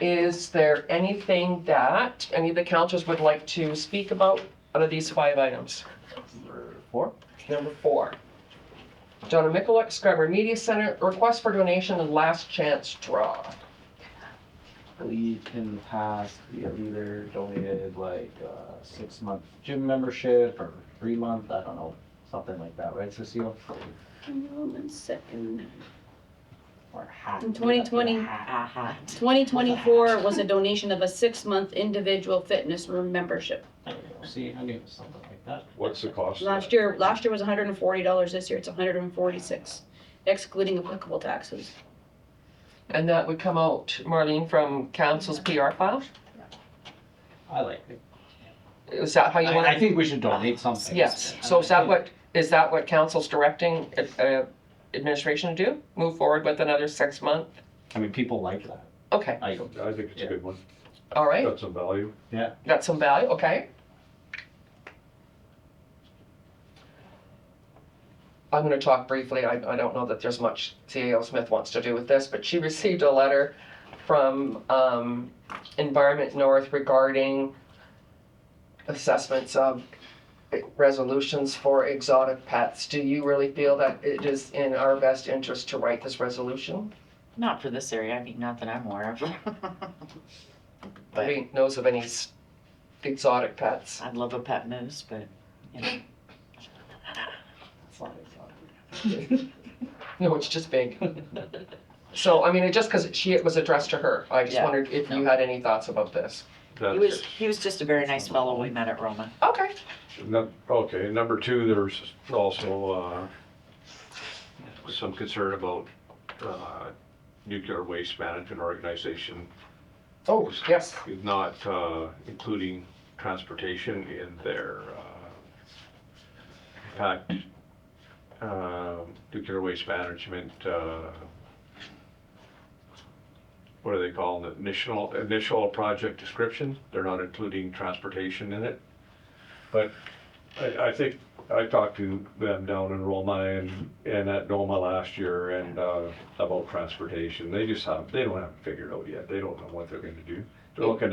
Is there anything that any of the councillors would like to speak about out of these 5 items? Number 4. Donna Mikulik, Schreiber Media Center, request for donation and last chance draw. I believe in the past, we have either donated like a 6-month gym membership or 3-month, I don't know, something like that, right, Cecile? 1 second. Or hat. In 2020, Aha. 2024 was a donation of a 6-month individual fitness room membership. There you go. See, I knew it was something like that. What's the cost? Last year was $140. This year it's $146, excluding applicable taxes. And that would come out, Marlene, from council's PR file? I like it. Is that how you want I to? think we should donate something. Yes, so is that what council's directing administration to do? Move forward with another 6-month? I mean, people like that. Okay, I think it's a good one. all right, Got some value. Yeah. got some value, okay. I'm gonna talk briefly, I don't know that there's much CAO Smith wants to do with this, but she received a letter from Environment North regarding assessments of resolutions for exotic pets. Do you really feel that it is in our best interest to write this resolution? Not for this area, I mean, not that I'm aware of. But Nobody knows of any exotic pets. I'd love a pet moose, but No, it's just big. So, I mean, just because it was addressed to her, I just Yeah. wondered if you had any thoughts about this. He was just a very nice fellow we met at Roma. Okay. Okay, number two, there's also some concern about nuclear waste management organization Oh, yes. not including transportation in their in fact, nuclear waste management, what do they call it? Initial project description. They're not including transportation in it. But I think I talked to them down in Roma and at Noma last year and about transportation. They don't have it figured out yet. They don't know what they're going to do. They're looking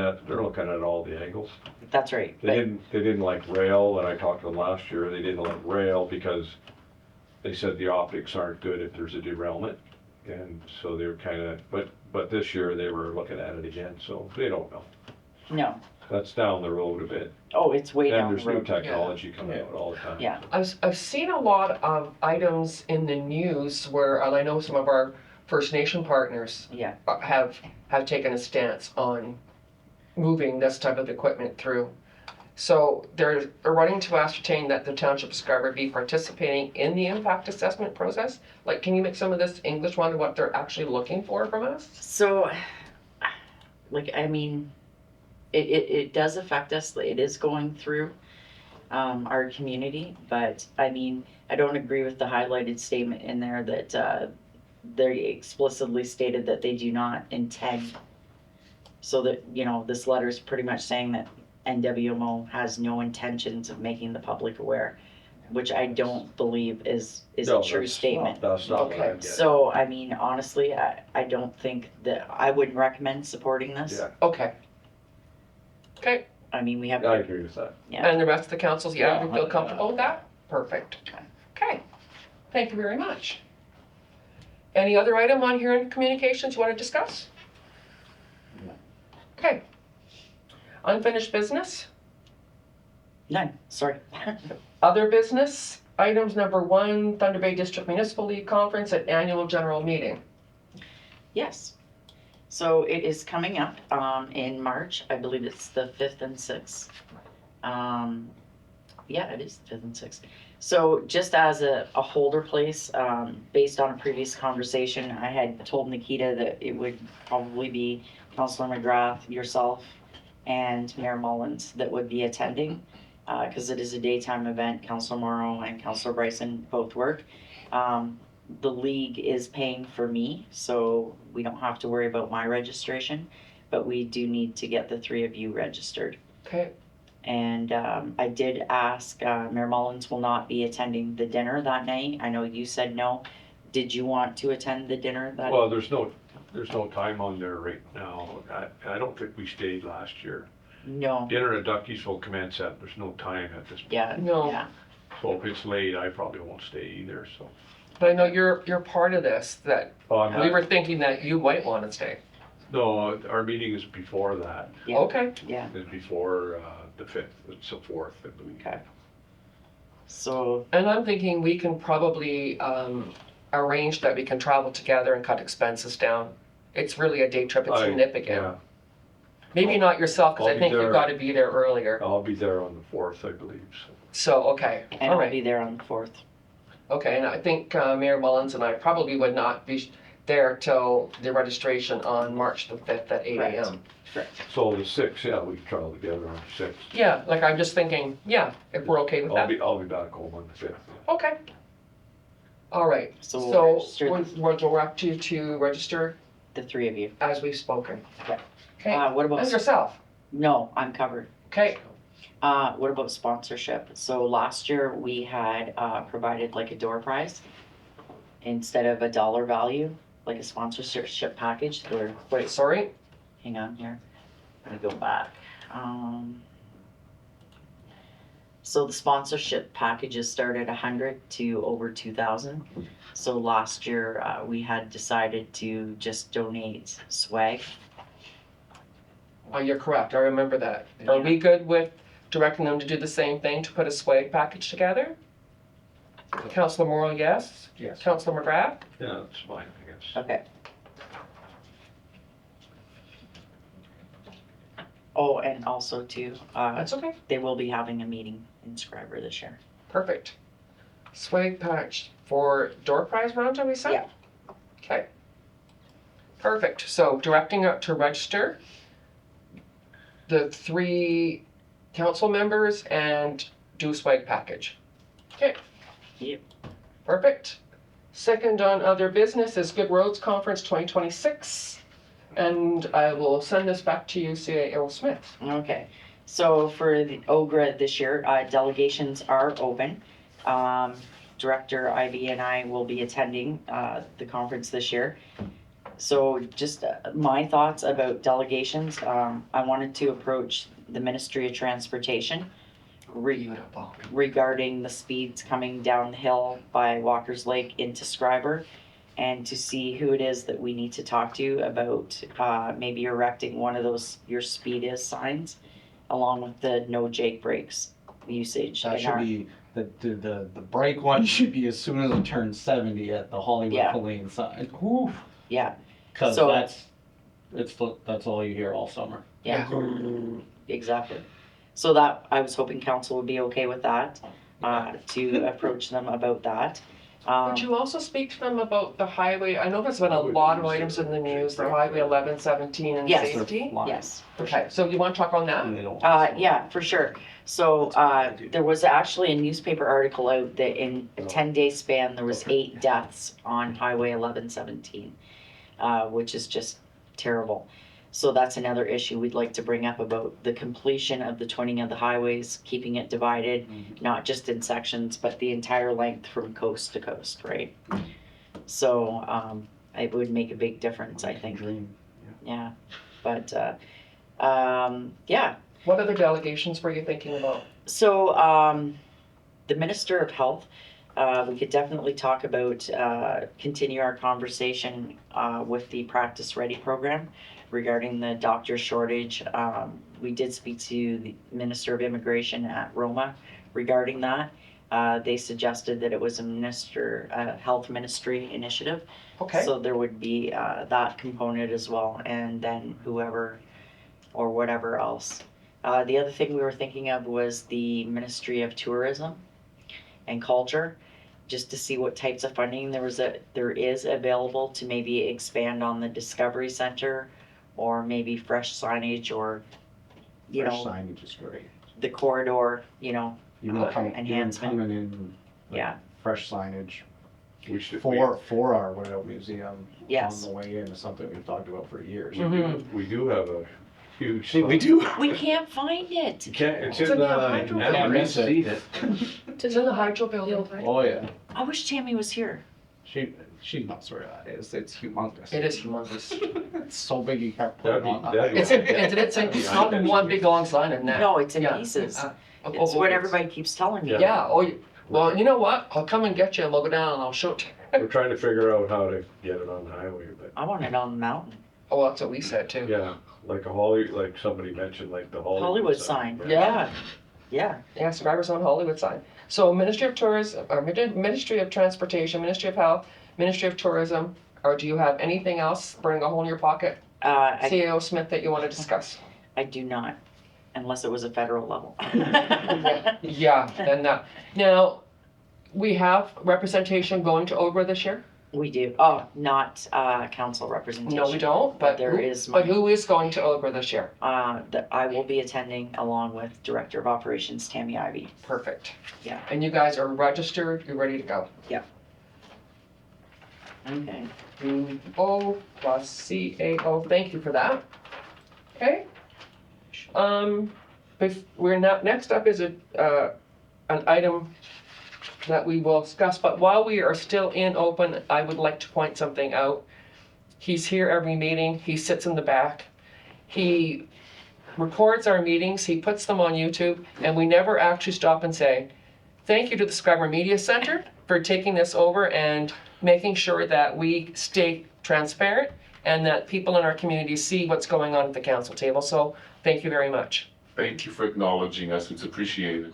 at all the angles. That's right. They didn't like rail, and I talked to them last year. They didn't like rail because they said the optics aren't good if there's a derailment, and so they were kind of. But this year they were looking at it again, so they don't know. No. That's down the road a bit. Oh, it's way down And the there's new road. technology coming out all the time. Yeah. I've seen a lot of items in the news where, and I know some of our First Nation partners Yeah. have taken a stance on moving this type of equipment through. So they're running to ascertain that the township of Schreiber be participating in the impact assessment process. Like, can you make some of this English one to what they're actually looking for from us? So, like, I mean, it does affect us. It is going through our community, but I mean, I don't agree with the highlighted statement in there that they explicitly stated that they do not intend. So that, you know, this letter is pretty much saying that NWMO has no intentions of making the public aware, which I don't believe is a true statement. That's not what Okay. I'm getting. So, I mean, honestly, I don't think that, I wouldn't recommend supporting this. Yeah. Okay. Okay, I mean, we have. I agree with that. Yeah. and the rest of the councils, Yeah, you feel comfortable with that? Perfect. Okay, thank you very much. Any other item on here in communications you want to discuss? Okay. Unfinished business? None, sorry. Other business, items number 1, Thunder Bay District Municipal League Conference and Annual General Meeting. Yes. So it is coming up in March. I believe it's the 5th and 6th. Yeah, it is the 5th and 6th. So just as a holder place, based on a previous conversation, I had told Nikita that it would probably be Councillor McGrath, yourself, and Mayor Mullins that would be attending, because it is a daytime event. Councillor Morrow and Councillor Bryson both work. The league is paying for me, so we don't have to worry about my registration, but we do need to get the 3 of you registered. Okay. And I did ask, Mayor Mullins will not be attending the dinner that night. I know you said no. Did you want to attend the dinner that? Well, there's no time on there right now. I don't think we stayed last year. No. Dinner at Ducky's will commence at, there's no time at this point. Yeah. No. Yeah. So if it's late, I probably won't stay either, so. But I know you're part of this, that Oh, I'm we not- were thinking that you might want to stay. No, our meeting is before that. Yeah. Okay. Yeah. It's before the 5th, it's the 4th, I believe. Okay. So, And I'm thinking we can probably arrange that we can travel together and cut expenses down. It's really a day trip, it's significant. Yeah, Maybe not yourself, because I'll I think be you've there. got to be there earlier. I'll be there on the 4th, I believe, so. So, okay, and all I'll right. be there on the 4th. Okay, and I think Mayor Mullins and I probably would not be there till the registration on March the 5th at 8 a.m. So the 6th, yeah, we can travel together on the 6th. Yeah, like I'm just thinking, yeah, if we're okay with that. I'll be back home on the 5th. Okay. All right, So we'll so register we'll direct you to register the 3 of you. as we've spoken. Okay. Okay, What about? and yourself. No, I'm covered. Okay, What about sponsorship? So last year we had provided like a door prize instead of a dollar value, like a sponsorship package. They're wait, sorry. hang on here. Let me go back. So the sponsorship packages start at 100 to over 2,000. So last year we had decided to just donate swag. Oh, you're correct, I remember that. Are Yeah. we good with directing them to do the same thing, to put a swag package together. Councillor Morrow, yes. Yes. Councillor McGrath? Yeah, that's fine, I guess. Okay. Oh, and also too, That's okay. they will be having a meeting in Schreiber this year. Perfect. Swag patch for door prize round, have we said? Yeah. Okay. Perfect. So directing up to register the 3 council members and do swag package. Okay. Yep. Perfect. Second on other business is Good Roads Conference 2026. And I will send this back to you, CAO Smith. Okay, so for the OGRA this year, delegations are open. Director Ivy and I will be attending the conference this year. So just my thoughts about delegations, I wanted to approach the Ministry of Transportation regarding the speeds coming down the hill by Walker's Lake into Schreiber, and to see who it is that we need to talk to about maybe erecting one of those your speed is signs along with the no Jake brakes usage. That in should our- be, the brake one should be as soon as it turns 70 at the Hollywood Yeah. Colleen sign. Whew. Yeah, Cause So- that's all you hear all summer. yeah, exactly. So that, I was hoping council would be okay with that, to approach them about that. Would you also speak to them about the highway? I know there's been a lot of items in the news, the Highway 1117 and Yes. safety. Yes. Okay, so you want to talk on that? And they don't. Yeah, for sure. So, there was actually a newspaper article out that in a 10-day span, there was 8 deaths on Highway 1117, which is just terrible. So that's another issue we'd like to bring up about the completion of the twinning of the highways, keeping it divided, not just in sections, but the entire length from coast to coast, right? So, it would make a big difference, I think. Dream. Yeah, but, yeah. What other delegations were you thinking about? So, the Minister of Health, we could definitely talk about, continue our conversation with the Practice Ready program regarding the doctor shortage. We did speak to the Minister of Immigration at Roma regarding that. They suggested that it was a health ministry initiative. Okay. So there would be that component as well, and then whoever or whatever else. The other thing we were thinking of was the Ministry of Tourism and Culture, just to see what types of funding there is available to maybe expand on the Discovery Center, or maybe fresh signage, or Fresh signage is great. the corridor, Even enhancement. coming in, like, Yeah. fresh signage We should, for our Widow Museum Yes. on the way in is something we've talked about for years. we do have a huge. We do. We can't find it. You can't, it's It's in in the the, hydro I haven't building. seen it. It's in the hydro building. Oh, yeah. I wish Tammy was here. She knows where that is. It's humongous. It is humongous. It's so big you can't put That'd it be- on. that'd be- It's not in one big long sign in there. No, it's in Yeah. pieces. Oh, It's oh, what oh, everybody keeps telling me. Yeah, well, you know what? I'll come and get you and we'll go down and I'll show it. We're trying to figure out how to get it on the highway, but, I want it on the mountain. Oh, that's what we said too. yeah, like like somebody mentioned, like the Hollywood sign. right? Yeah. Yeah. Yeah, Schreiber's on Hollywood sign. So Ministry of Tourism, or Ministry of Transportation, Ministry of Health, Ministry of Tourism, or do you have anything else burning a hole in your pocket, I CAO Smith, that you want to discuss? do not, unless it was a federal level. Yeah, then that. Now, we have representation going to Ogra this year? We do. Oh, not council representation. No, we don't, but there is But money. who is going to Ogra this year? That I will be attending along with Director of Operations Tammy Ivy. Perfect. Yeah. And you guys are registered, you're ready to go. Okay. O plus CAO, thank you for that. Okay. We're now, next up is an item that we will discuss, but while we are still in open, I would like to point something out. He's here every meeting, he sits in the back. He records our meetings, he puts them on YouTube, and we never actually stop and say, thank you to the Schreiber Media Center for taking this over and making sure that we stay transparent and that people in our community see what's going on at the council table. So thank you very much. Thank you for acknowledging us. It's appreciated.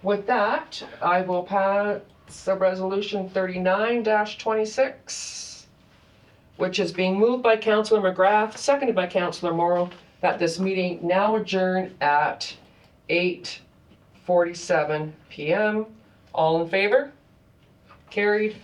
With that, I will pass the resolution 39-26, which is being moved by Councillor McGrath, seconded by Councillor Morrow, that this meeting now adjourn at 8:47 p.m. All in favor? Carried.